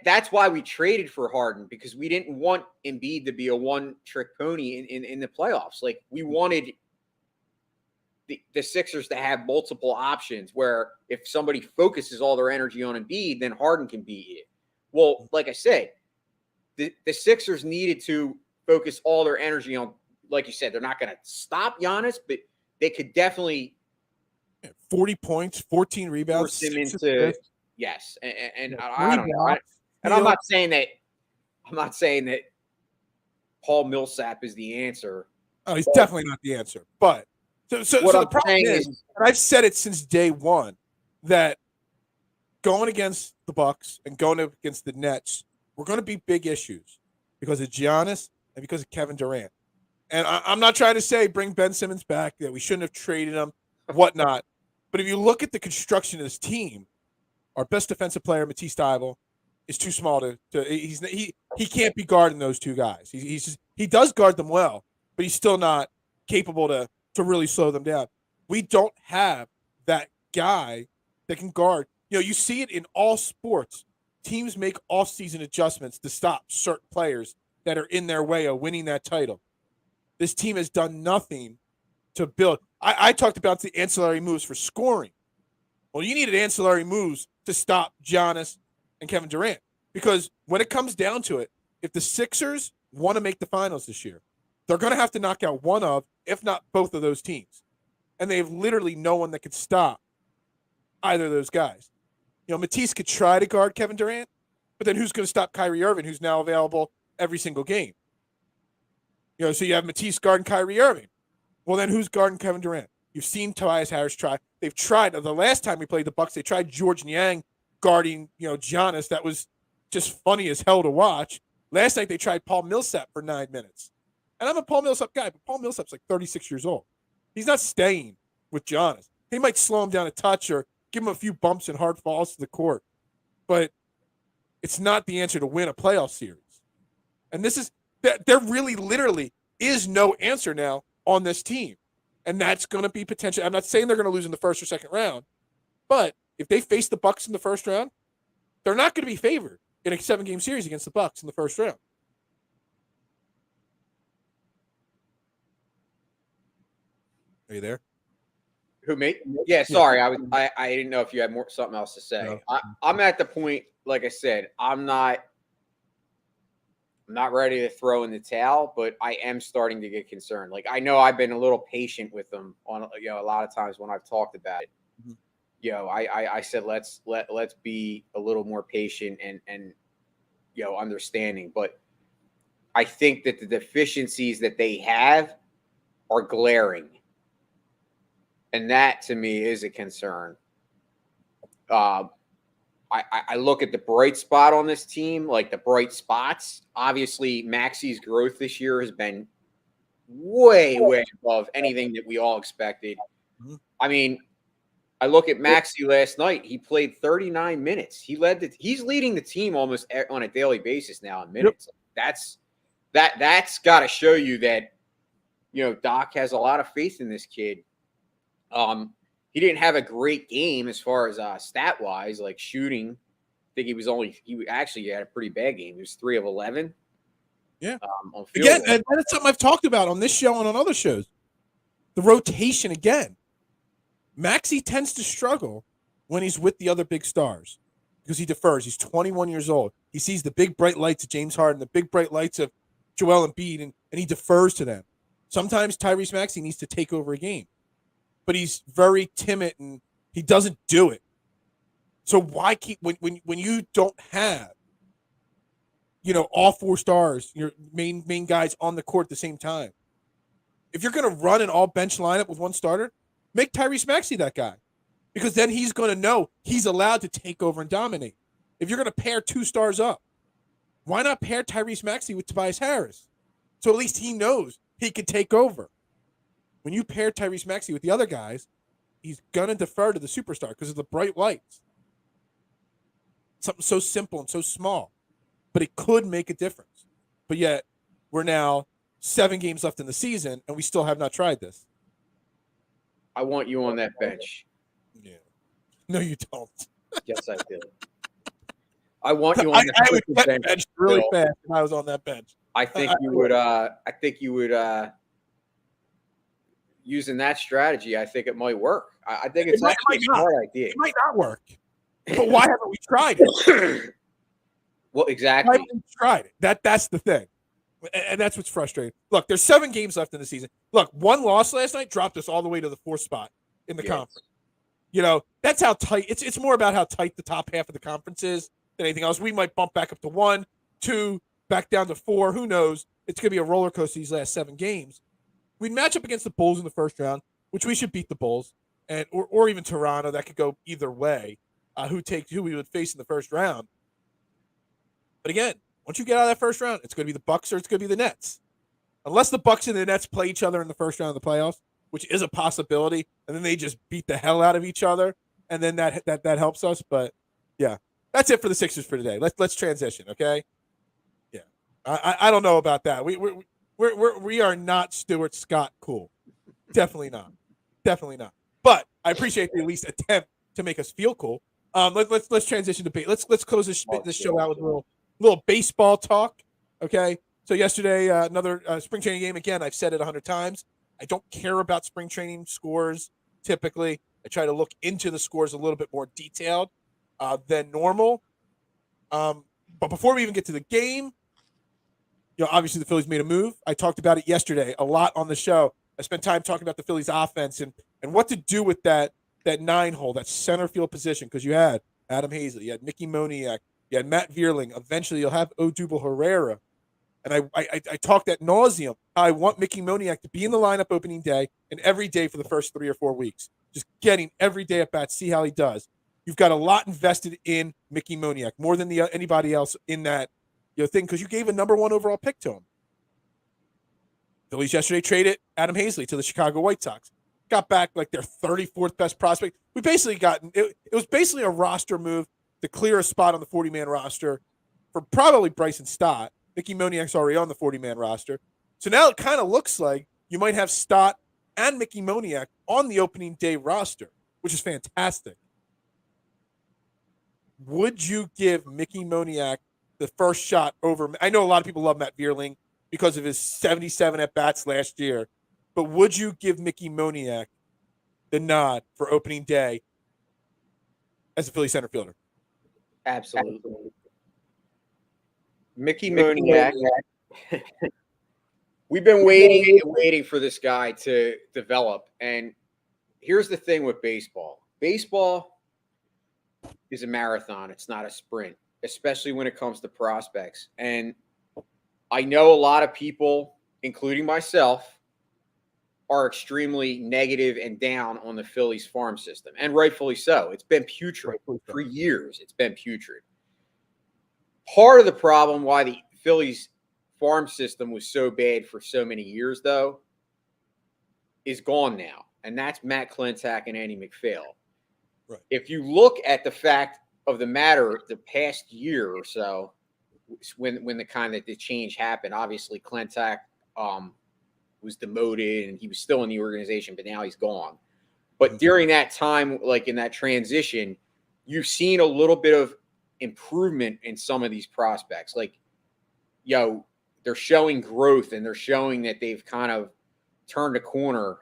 that's why we traded for Harden, because we didn't want Embiid to be a one-trick pony in the playoffs. Like, we wanted the Sixers to have multiple options where if somebody focuses all their energy on Embiid, then Harden can be it. Well, like I said, the Sixers needed to focus all their energy on, like you said, they're not going to stop Giannis, but they could definitely
40 points, 14 rebounds.
Force him into, Yes, and
Yeah,
I don't know. And I'm not saying that Paul Millsap is the answer.
Oh, he's definitely not the answer. But so
What
the
I'm
problem
saying
is,
is,
and I've said it since day one, that going against the Bucks and going against the Nets, we're going to be big issues because of Giannis and because of Kevin Durant. And I'm not trying to say bring Ben Simmons back, that we shouldn't have traded him, whatnot. But if you look at the construction of this team, our best defensive player, Matisse Thybulle, is too small he can't be guarding those two guys. He does guard them well, but he's still not capable to really slow them down. We don't have that guy that can guard. You see it in all sports. Teams make off-season adjustments to stop certain players that are in their way of winning that title. This team has done nothing to build. I talked about the ancillary moves for scoring. Well, you needed ancillary moves to stop Giannis and Kevin Durant. Because when it comes down to it, if the Sixers want to make the finals this year, they're going to have to knock out one of, if not both of those teams. And they have literally no one that could stop either of those guys. Matisse could try to guard Kevin Durant, but then who's going to stop Kyrie Irving, who's now available every single game? So you have Matisse guarding Kyrie Irving. Well, then who's guarding Kevin Durant? You've seen Tobias Harris try. They've tried. The last time we played the Bucks, they tried George Niang guarding, Giannis. That was just funny as hell to watch. Last night they tried Paul Millsap for 9 minutes. And I'm a Paul Millsap guy, but Paul Millsap's like 36 years old. He's not staying with Giannis. He might slow him down a touch or give him a few bumps and hard falls to the court. But it's not the answer to win a playoff series. And there really literally is no answer now on this team. And that's going to be potential. I'm not saying they're going to lose in the first or second round, but if they face the Bucks in the first round, they're not going to be favored in a 7-game series against the Bucks in the first round. Are you there?
who me? Yeah, sorry. I didn't know if you had something else to say.
No.
I'm at the point, like I said, I'm not ready to throw in the towel, but I am starting to get concerned. Like, I know I've been a little patient with them on, a lot of times when I've talked about it. Mm-hmm. I said let's be a little more patient and understanding. But I think that the deficiencies that they have are glaring, and that to me is a concern. I look at the bright spot on this team, like the bright spots. Obviously, Maxi's growth this year has been way above anything that we all expected. Mm-hmm. I mean, I look at Maxi last night. He played 39 minutes. He's leading the team almost on a daily basis now in minutes. Yep. That's got to show you that Doc has a lot of faith in this kid. He didn't have a great game as far as stat wise, like shooting. I think he actually had a pretty bad game. He was 3 of 11.
Yeah. Again, and that's something I've talked about on this show and on other shows. The rotation again. Maxi tends to struggle when he's with the other big stars because he defers. He's 21 years old. He sees the big bright lights of James Harden, the big bright lights of Joel Embiid, and he defers to them. Sometimes Tyrese Maxey needs to take over a game, but he's very timid and he doesn't do it. So why keep when you don't have all 4 stars, your main guys on the court at the same time? If you're going to run an all bench lineup with 1 starter, make Tyrese Maxey that guy, because then he's going to know he's allowed to take over and dominate. If you're going to pair 2 stars up, why not pair Tyrese Maxey with Tobias Harris? So at least he knows he can take over. When you pair Tyrese Maxey with the other guys, he's going to defer to the superstar because of the bright lights. Something so simple and so small, but it could make a difference. But yet, we're now 7 games left in the season, and we still have not tried this.
I want you on that bench.
Yeah. No, you don't.
Yes, I do. I want you on
I would get bench really fast if I was on that bench.
I think you would. Using that strategy, I think it might work. I think it's actually a smart idea.
It might not work, but why haven't we tried it?
Well, exactly.
Why haven't we tried it? That's the thing, and that's what's frustrating. Look, there's 7 games left in the season. Look, 1 loss last night dropped us all the way to the 4th spot in the conference. That's how tight. It's more about how tight the top half of the conference is than anything else. We might bump back up to 1, 2, back down to 4. Who knows? It's going to be a roller coaster these last 7 games. We'd match up against the Bulls in the first round, which we should beat the Bulls, and or even Toronto. That could go either way. Who we would face in the first round. But again, once you get out of that first round, it's going to be the Bucks or it's going to be the Nets. Unless the Bucks and the Nets play each other in the first round of the playoffs, which is a possibility, and then they just beat the hell out of each other, and then that helps us. But yeah, that's it for the Sixers for today. Let's transition, okay? Yeah, I don't know about that. We are not Stuart Scott cool. Definitely not. But I appreciate the at least attempt to make us feel cool. Let's transition to let's close this show out with a little baseball talk. Okay. So yesterday, another spring training game. Again, I've said it 100 times. I don't care about spring training scores. Typically, I try to look into the scores a little bit more detailed than normal. But before we even get to the game, obviously the Phillies made a move. I talked about it yesterday a lot on the show. I spent time talking about the Phillies offense and what to do with that 9-hole, that center field position, because you had Adam Hazlett, you had Mickey Moniak, you had Matt Vierling. Eventually, you'll have Odubel Herrera. And I talked ad nauseum how I want Mickey Moniak to be in the lineup opening day and every day for the first 3 or 4 weeks. Just getting every day at bat, see how he does. You've got a lot invested in Mickey Moniak, more than anybody else in that thing, because you gave a number 1 overall pick to him. Phillies yesterday traded Adam Hazlett to the Chicago White Sox. Got back like their 34th best prospect. We basically it was basically a roster move to clear a spot on the 40-man roster for probably Bryson Stott. Mickey Moniak's already on the 40-man roster. So now it kind of looks like you might have Stott and Mickey Moniak on the opening day roster, which is fantastic. Would you give Mickey Moniak the first shot over? I know a lot of people love Matt Vierling because of his 77 at-bats last year, but would you give Mickey Moniak the nod for opening day as a Philly center fielder?
Absolutely. Mickey Moniak. We've been waiting and waiting for this guy to develop. And here's the thing with baseball. Baseball is a marathon. It's not a sprint, especially when it comes to prospects. And I know a lot of people, including myself, are extremely negative and down on the Phillies farm system, and rightfully so. It's been putrid for years. It's been putrid. Part of the problem why the Phillies farm system was so bad for so many years, though, is gone now, and that's Matt Klentak and Andy McPhail.
Right.
If you look at the fact of the matter, the past year or so, when the change happened, obviously Klentak was demoted and he was still in the organization, but now he's gone. But during that time, like in that transition, you've seen a little bit of improvement in some of these prospects. Like, they're showing growth and they're showing that they've kind of turned a corner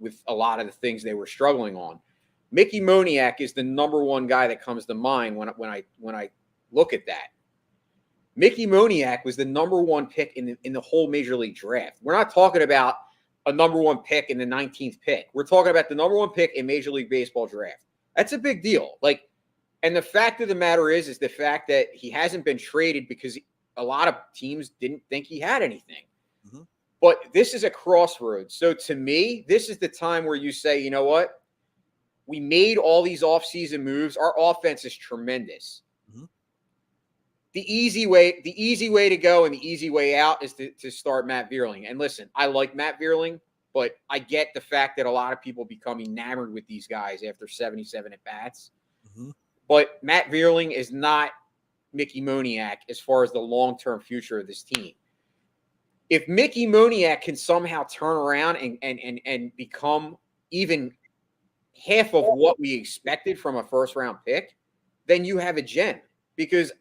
with a lot of the things they were struggling on. Mickey Moniak is the number 1 guy that comes to mind when I look at that. Mickey Moniak was the number 1 pick in the whole Major League draft. We're not talking about a number 1 pick in the 19th pick. We're talking about the number 1 pick in Major League Baseball draft. That's a big deal. And the fact of the matter is the fact that he hasn't been traded because a lot of teams didn't think he had anything. Mm-hmm. But this is a crossroads. So to me, this is the time where you say, you know what? We made all these offseason moves. Our offense is tremendous. Mm-hmm. The easy way to go and the easy way out is to start Matt Vierling. And listen, I like Matt Vierling, but I get the fact that a lot of people become enamored with these guys after 77 at-bats. Mm-hmm. But Matt Vierling is not Mickey Moniak as far as the long-term future of this team. If Mickey Moniak can somehow turn around and become even half of what we expected from a first-round pick, then you have a gem, because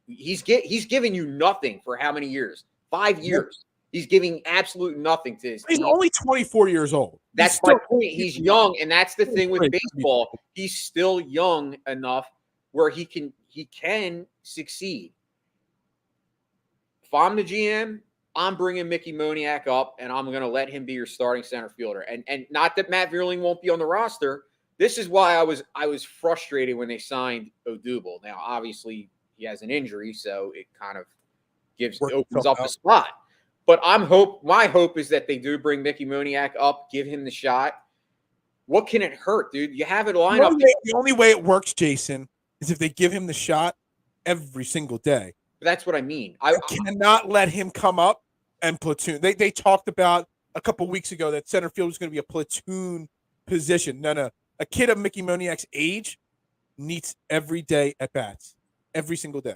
he's given you nothing for how many years? 5 years. He's giving absolute nothing to his team.
He's only 24 years old.
That's my point. He's young, and that's the thing with baseball. He's still young enough where he can succeed. If I'm the GM, I'm bringing Mickey Moniak up, and I'm going to let him be your starting center fielder. And not that Matt Vierling won't be on the roster, this is why I was frustrated when they signed Odubel. Now, obviously, he has an injury, so it kind of opens up the spot. But my hope is that they do bring Mickey Moniak up, give him the shot. What can it hurt, dude? You have it lined up.
The only way it works, Jason, is if they give him the shot every single day.
That's what I mean.
I cannot let him come up and platoon. They talked about a couple weeks ago that center field was going to be a platoon position. No. A kid of Mickey Moniak's age needs every day at bats, every single day.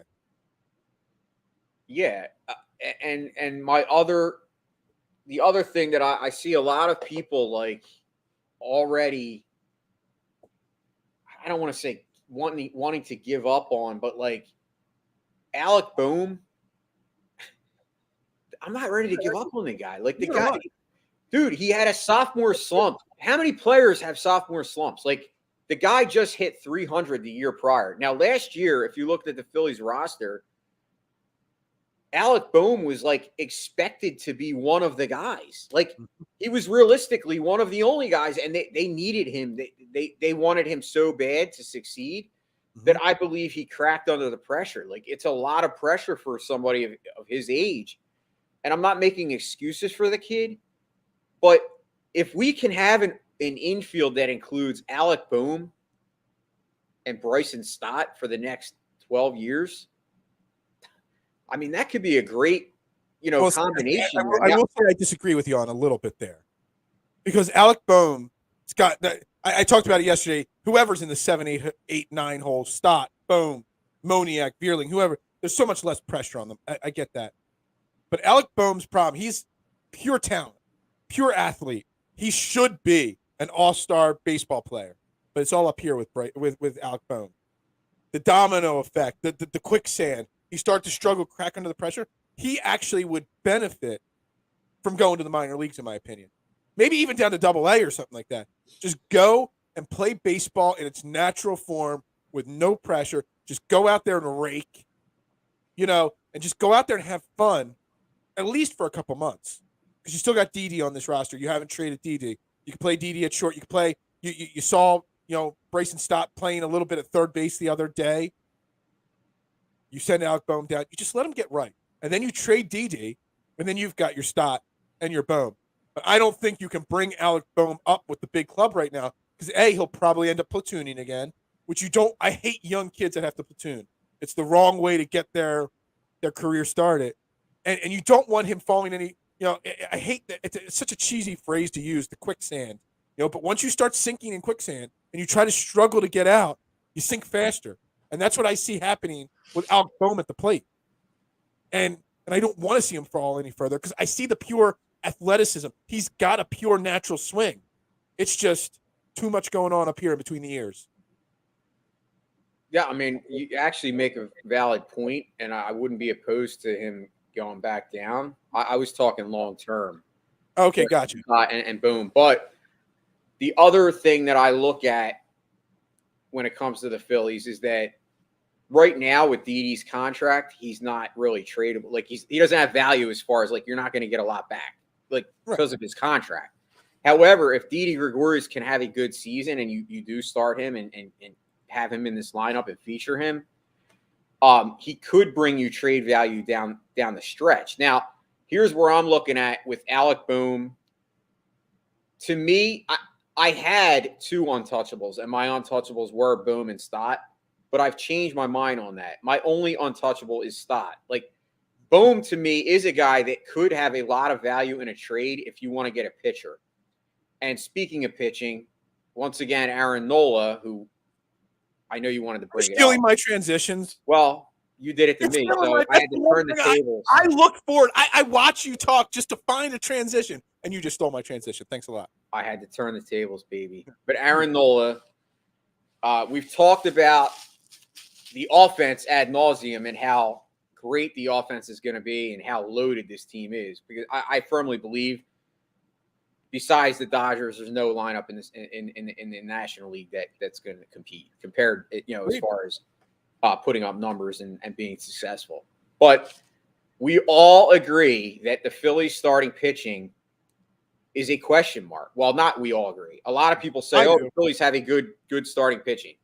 Yeah, and the other thing that I see a lot of people like already, I don't want to say wanting to give up on, but like Alec Boehm, I'm not ready to give up on the guy. Like the guy, dude, he had a sophomore slump. How many players have sophomore slumps? Like the guy just hit 300 the year prior. Now, last year, if you looked at the Phillies roster, Alec Boehm was like expected to be one of the guys. Like he was realistically one of the only guys, and they needed him. They wanted him so bad to succeed that I believe he cracked under the pressure. Like it's a lot of pressure for somebody of his age. And I'm not making excuses for the kid, but if we can have an infield that includes Alec Boehm and Bryson Stott for the next 12 years, I mean, that could be a great, combination.
I will say I disagree with you on a little bit there. Because Alec Boehm, Scott, I talked about it yesterday. Whoever's in the 7, 8, 9 hole, Stott, Boehm, Moniak, Bierling, whoever, there's so much less pressure on them. I get that. But Alec Boehm's problem, he's pure talent, pure athlete. He should be an all-star baseball player. But it's all up here with Alec Boehm. The domino effect, the quicksand. He started to struggle, crack under the pressure. He actually would benefit from going to the minor leagues, in my opinion. Maybe even down to Double-A or something like that. Just go and play baseball in its natural form with no pressure. Just go out there and rake, and just go out there and have fun, at least for a couple months. Because you still got Didi on this roster. You haven't traded Didi. You can play Didi at short. You can play – you saw, Bryson Stott playing a little bit at third base the other day. You send Alec Boehm down. You just let him get right. And then you trade Didi, and then you've got your Stott and your Boehm. But I don't think you can bring Alec Boehm up with the big club right now because, A, he'll probably end up platooning again, which you don't – I hate young kids that have to platoon. It's the wrong way to get their career started. And you don't want him falling any – I hate that. It's such a cheesy phrase to use, the quicksand. But once you start sinking in quicksand and you try to struggle to get out, you sink faster. And that's what I see happening with Alec Boehm at the plate. And I don't want to see him fall any further because I see the pure athleticism. He's got a pure natural swing. It's just too much going on up here in between the ears.
Yeah, I mean, you actually make a valid point, and I wouldn't be opposed to him going back down. I was talking long term.
Okay, gotcha.
And Boehm. But the other thing that I look at when it comes to the Phillies is that right now with Didi's contract, he's not really tradable. Like he doesn't have value as far as like you're not going to get a lot back, like because of his contract. However, if Didi Gregorius can have a good season and you do start him and have him in this lineup and feature him, he could bring you trade value down the stretch. Now, here's where I'm looking at with Alec Boehm. To me, I had 2 untouchables, and my untouchables were Boehm and Stott. But I've changed my mind on that. My only untouchable is Stott. Like, Boehm to me is a guy that could have a lot of value in a trade if you want to get a pitcher. And speaking of pitching, once again, Aaron Nola, who I know you wanted to bring it up.
Stealing my transitions.
Well, you did it to me, so I had to turn the tables.
I look forward. I watch you talk just to find a transition, and you just stole my transition. Thanks a lot.
I had to turn the tables, baby. But Aaron Nola, we've talked about the offense ad nauseum and how great the offense is going to be and how loaded this team is. Because I firmly believe, besides the Dodgers, there's no lineup in the National League that's going to compete compared, as far as putting up numbers and being successful. But we all agree that the Phillies starting pitching is a question mark. Well, not we all agree. A lot of people say,
I
"Oh,
do.
the Phillies have a good starting pitching."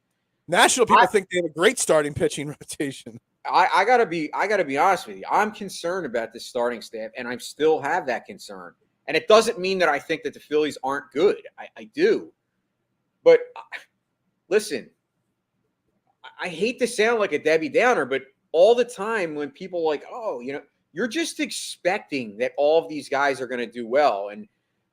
National people think they have a great starting pitching rotation.
I gotta be honest with you. I'm concerned about this starting staff, and I still have that concern. And it doesn't mean that I think that the Phillies aren't good. I do, but listen, I hate to sound like a Debbie Downer, but all the time when people are like, oh, you're just expecting that all of these guys are going to do well, and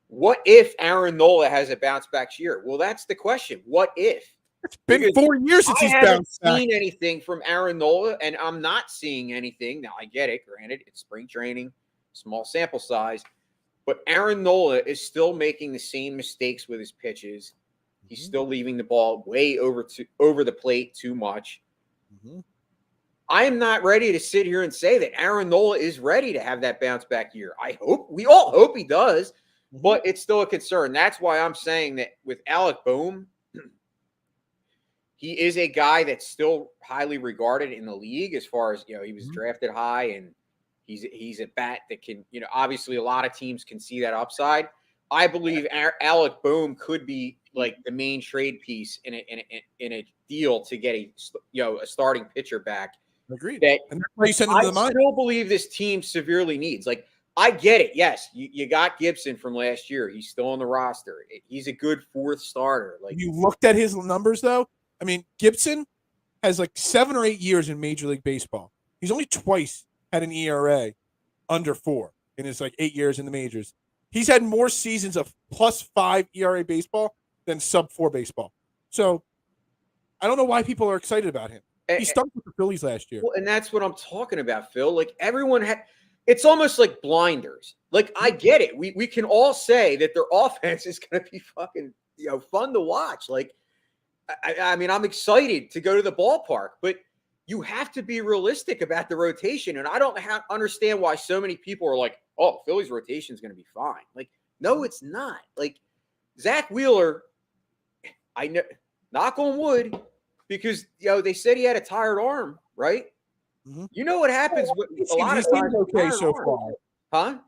what if Aaron Nola has a bounce back year? Well, that's the question. What if?
It's been
Because
4 years since
I
he's
haven't
bounced back.
seen anything from Aaron Nola, and I'm not seeing anything. Now, I get it. Granted, it's spring training, small sample size, but Aaron Nola is still making the same mistakes with his pitches. He's still leaving the ball way over the plate too much.
Mm-hmm.
I am not ready to sit here and say that Aaron Nola is ready to have that bounce back year. We all hope he does, but it's still a concern. That's why I'm saying that with Alec Boehm, he is a guy that's still highly regarded in the league as far as, he was drafted high, and he's a bat that can, obviously a lot of teams can see that upside. I believe Alec Boehm could be like the main trade piece in a deal to get a starting pitcher back.
Agreed.
That
and that's why you send him to the minor.
I still believe this team severely needs. Like, I get it. Yes, you got Gibson from last year. He's still on the roster. He's a good fourth starter. Like,
you looked at his numbers, though. I mean, Gibson has like 7 or 8 years in Major League Baseball. He's only twice had an ERA under 4 in his 8 years in the majors. He's had more seasons of +5 ERA baseball than sub-4 baseball. So I don't know why people are excited about him. He started with the Phillies last year.
Well, and that's what I'm talking about, Phil. Like, everyone it's almost like blinders. Like, I get it. We can all say that their offense is going to be fucking, fun to watch. Like, I mean, I'm excited to go to the ballpark, but you have to be realistic about the rotation. And I don't understand why so many people are like, oh, Phillies rotation is going to be fine. Like, no, it's not. Like, Zach Wheeler, I know, knock on wood, because, they said he had a tired arm, right?
Mm-hmm.
You know what happens with a lot of
times. Okay so far.
Huh?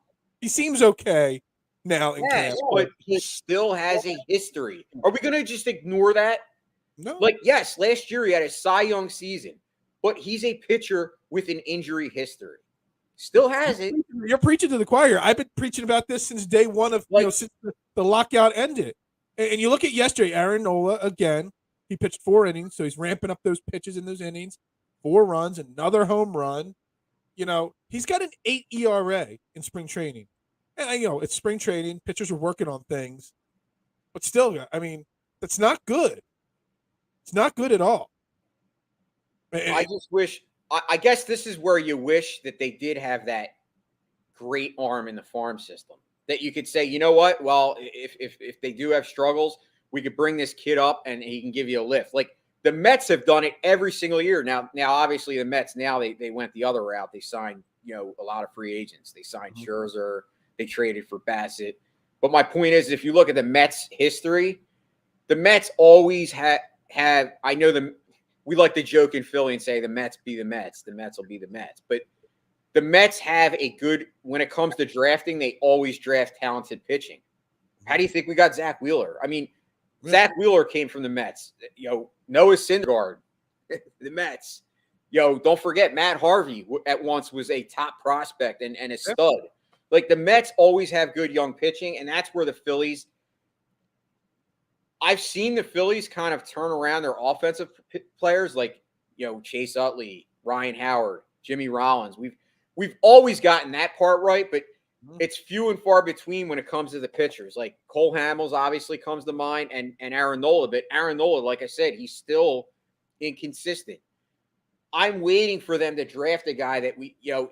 He seems okay now in camp.
But he still has a history. Are we going to just ignore that?
No.
Like, yes, last year he had a Cy Young season, but he's a pitcher with an injury history. Still has it.
You're preaching to the choir. I've been preaching about this since day one of, since the lockout ended. And you look at yesterday, Aaron Nola, again, he pitched 4 innings, so he's ramping up those pitches in those innings. 4 runs, another home run. He's got an 8 ERA in spring training. And, it's spring training. Pitchers are working on things. But still, I mean, that's not good. It's not good at all.
I just wish – I guess this is where you wish that they did have that great arm in the farm system, that you could say, you know what? Well, if they do have struggles, we could bring this kid up and he can give you a lift. Like, the Mets have done it every single year. Now, obviously, the Mets, now they went the other route. They signed, a lot of free agents. They signed Scherzer. They traded for Bassett. But my point is, if you look at the Mets' history, the Mets always have – I know we like to joke in Philly and say the Mets be the Mets. The Mets will be the Mets. But the Mets have a good – when it comes to drafting, they always draft talented pitching. How do you think we got Zach Wheeler? I mean, Zach Wheeler came from the Mets. Noah Syndergaard, the Mets. Don't forget, Matt Harvey at once was a top prospect and a stud. Like, the Mets always have good young pitching, and that's where the Phillies – I've seen the Phillies kind of turn around their offensive players, like, Chase Utley, Ryan Howard, Jimmy Rollins. We've always gotten that part right, but it's few and far between when it comes to the pitchers. Like, Cole Hamels obviously comes to mind, and Aaron Nola. But Aaron Nola, like I said, he's still inconsistent. I'm waiting for them to draft a guy that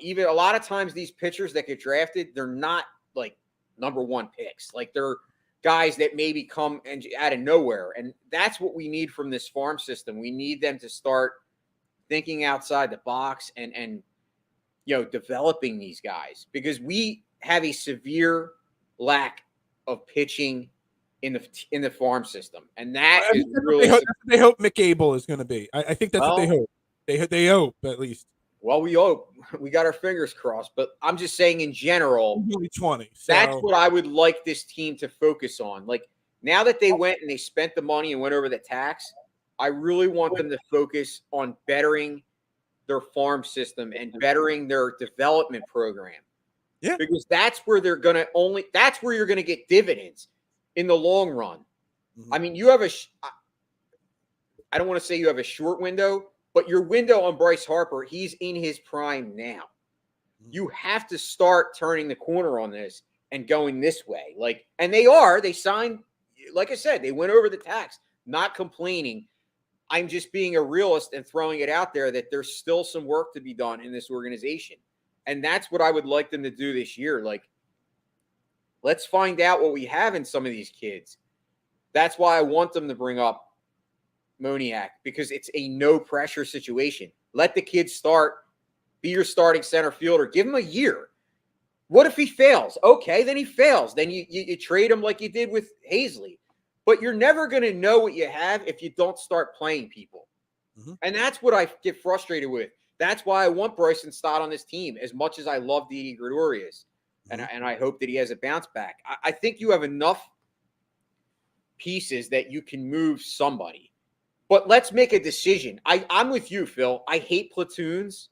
even a lot of times these pitchers that get drafted, they're not like number 1 picks. Like, they're guys that maybe come out of nowhere. And that's what we need from this farm system. We need them to start thinking outside the box and developing these guys, because we have a severe lack of pitching in the farm system. And that is really
they hope Mick Abel is going to be. I think that's what they hope. They hope, at least.
Well, we hope. We got our fingers crossed. But I'm just saying in general,
Only 20. So.
that's what I would like this team to focus on. Like, now that they went and they spent the money and went over the tax, I really want them to focus on bettering their farm system and bettering their development program.
Yeah.
Because that's where that's where you're going to get dividends in the long run. Mm-hmm. I mean, you have I don't want to say you have a short window, but your window on Bryce Harper, he's in his prime now. Mm-hmm. You have to start turning the corner on this and going this way. Like, and they signed, like I said, they went over the tax, not complaining. I'm just being a realist and throwing it out there that there's still some work to be done in this organization. And that's what I would like them to do this year. Like, let's find out what we have in some of these kids. That's why I want them to bring up Moniak, because it's a no-pressure situation. Let the kid start, be your starting center fielder. Give him a year. What if he fails? Okay, then he fails. Then you trade him like you did with Hazley. But you're never going to know what you have if you don't start playing people. Mm-hmm. And that's what I get frustrated with. That's why I want Bryson Stott on this team as much as I love Didi Gregorius. Mm-hmm. And I hope that he has a bounce back. I think you have enough pieces that you can move somebody. But let's make a decision. I'm with you, Phil. I hate platoons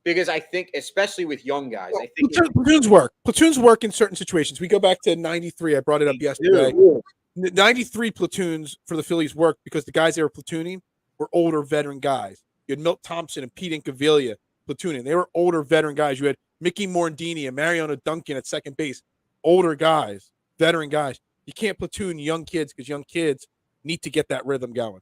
because I think, especially with young guys, I think
platoons work. Platoons work in certain situations. We go back to 93. I brought it up yesterday. 93 platoons for the Phillies worked because the guys they were platooning were older veteran guys. You had Milt Thompson and Pete Incaviglia platooning. They were older veteran guys. You had Mickey Morandini and Mariano Duncan at second base. Older guys, veteran guys. You can't platoon young kids because young kids need to get that rhythm going.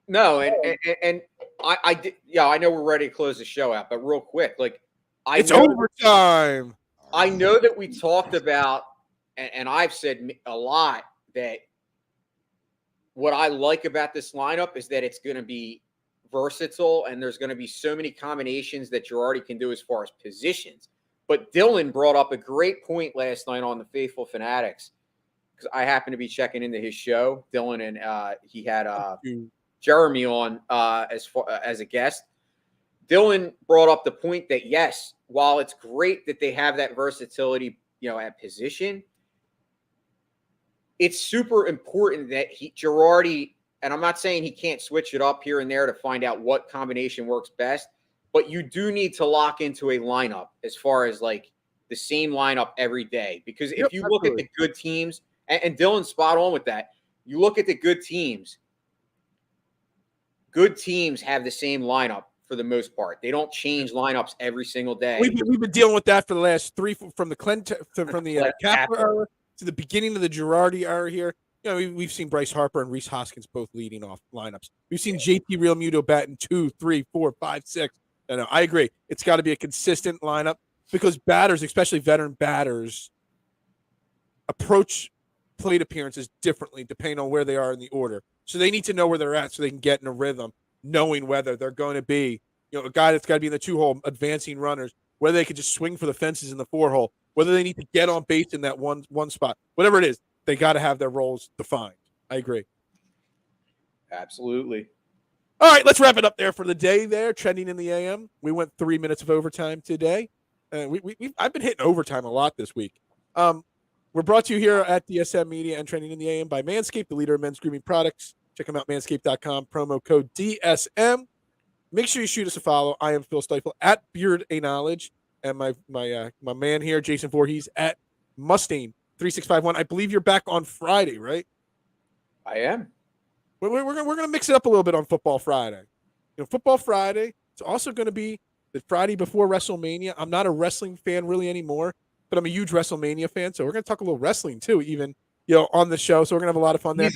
No, and I did. Yeah, I know we're ready to close the show out, but real quick, like
it's overtime.
I know that we talked about, and I've said a lot that what I like about this lineup is that it's going to be versatile and there's going to be so many combinations that Girardi can do as far as positions. But Dylan brought up a great point last night on the Faithful Fanatics because I happened to be checking into his show, Dylan, and he had Jeremy on as a guest. Dylan brought up the point that, yes, while it's great that they have that versatility, at position, it's super important that Girardi, and I'm not saying he can't switch it up here and there to find out what combination works best, but you do need to lock into a lineup as far as like the same lineup every day. Because if you look at the good teams, and Dylan's spot on with that, you look at the good teams have the same lineup for the most part. They don't change lineups every single day.
We've been dealing with that for the last three, from the Kapler era to the beginning of the Girardi era here. We've seen Bryce Harper and Rhys Hoskins both leading off lineups. We've seen JT Realmuto batting 2, 3, 4, 5, 6. No, I agree. It's got to be a consistent lineup because batters, especially veteran batters, approach plate appearances differently depending on where they are in the order. So they need to know where they're at so they can get in a rhythm, knowing whether they're going to be, a guy that's got to be in the 2-hole, advancing runners, whether they could just swing for the fences in the 4-hole, whether they need to get on base in that one spot. Whatever it is, they got to have their roles defined. I agree.
Absolutely.
All right, let's wrap it up there for the day there, trending in the AM. We went 3 minutes of overtime today. I've been hitting overtime a lot this week. We're brought to you here at DSM Media and Trending in the AM by Manscaped, the leader of men's grooming products. Check them out, manscaped.com, promo code DSM. Make sure you shoot us a follow. I am Phil Stiefel at Beard A Knowledge, and my man here, Jason Voorhees, at Mustaine3651. I believe you're back on Friday, right?
I am.
We're gonna mix it up a little bit on Football Friday. Football Friday. It's also going to be the Friday before WrestleMania. I'm not a wrestling fan really anymore, but I'm a huge WrestleMania fan, so we're going to talk a little wrestling too, even on the show. So we're going to have a lot of fun there.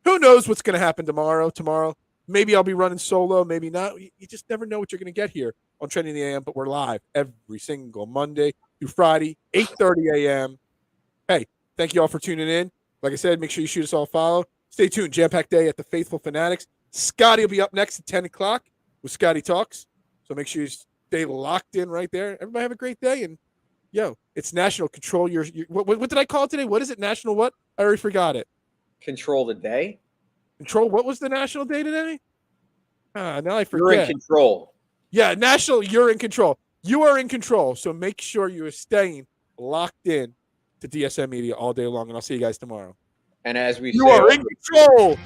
Who knows what's going to happen tomorrow? Maybe I'll be running solo, maybe not. You just never know what you're going to get here on Trending the AM, but we're live every single Monday through Friday, 8:30 a.m. Hey, thank you all for tuning in. Like I said, make sure you shoot us all a follow. Stay tuned. Jam-packed day at the Faithful Fanatics. Scotty will be up next at 10 o'clock with Scotty Talks. So make sure you stay locked in right there. Everybody have a great day. And, it's National Control Your what did I call it today? What is it? National what? I already forgot it.
Control the day?
Control, what was the national day today? Now I forget.
You're in control.
Yeah, national, you're in control. You are in control. So make sure you are staying locked in to DSM Media all day long. And I'll see you guys tomorrow.
And as we
You
say,
are in control.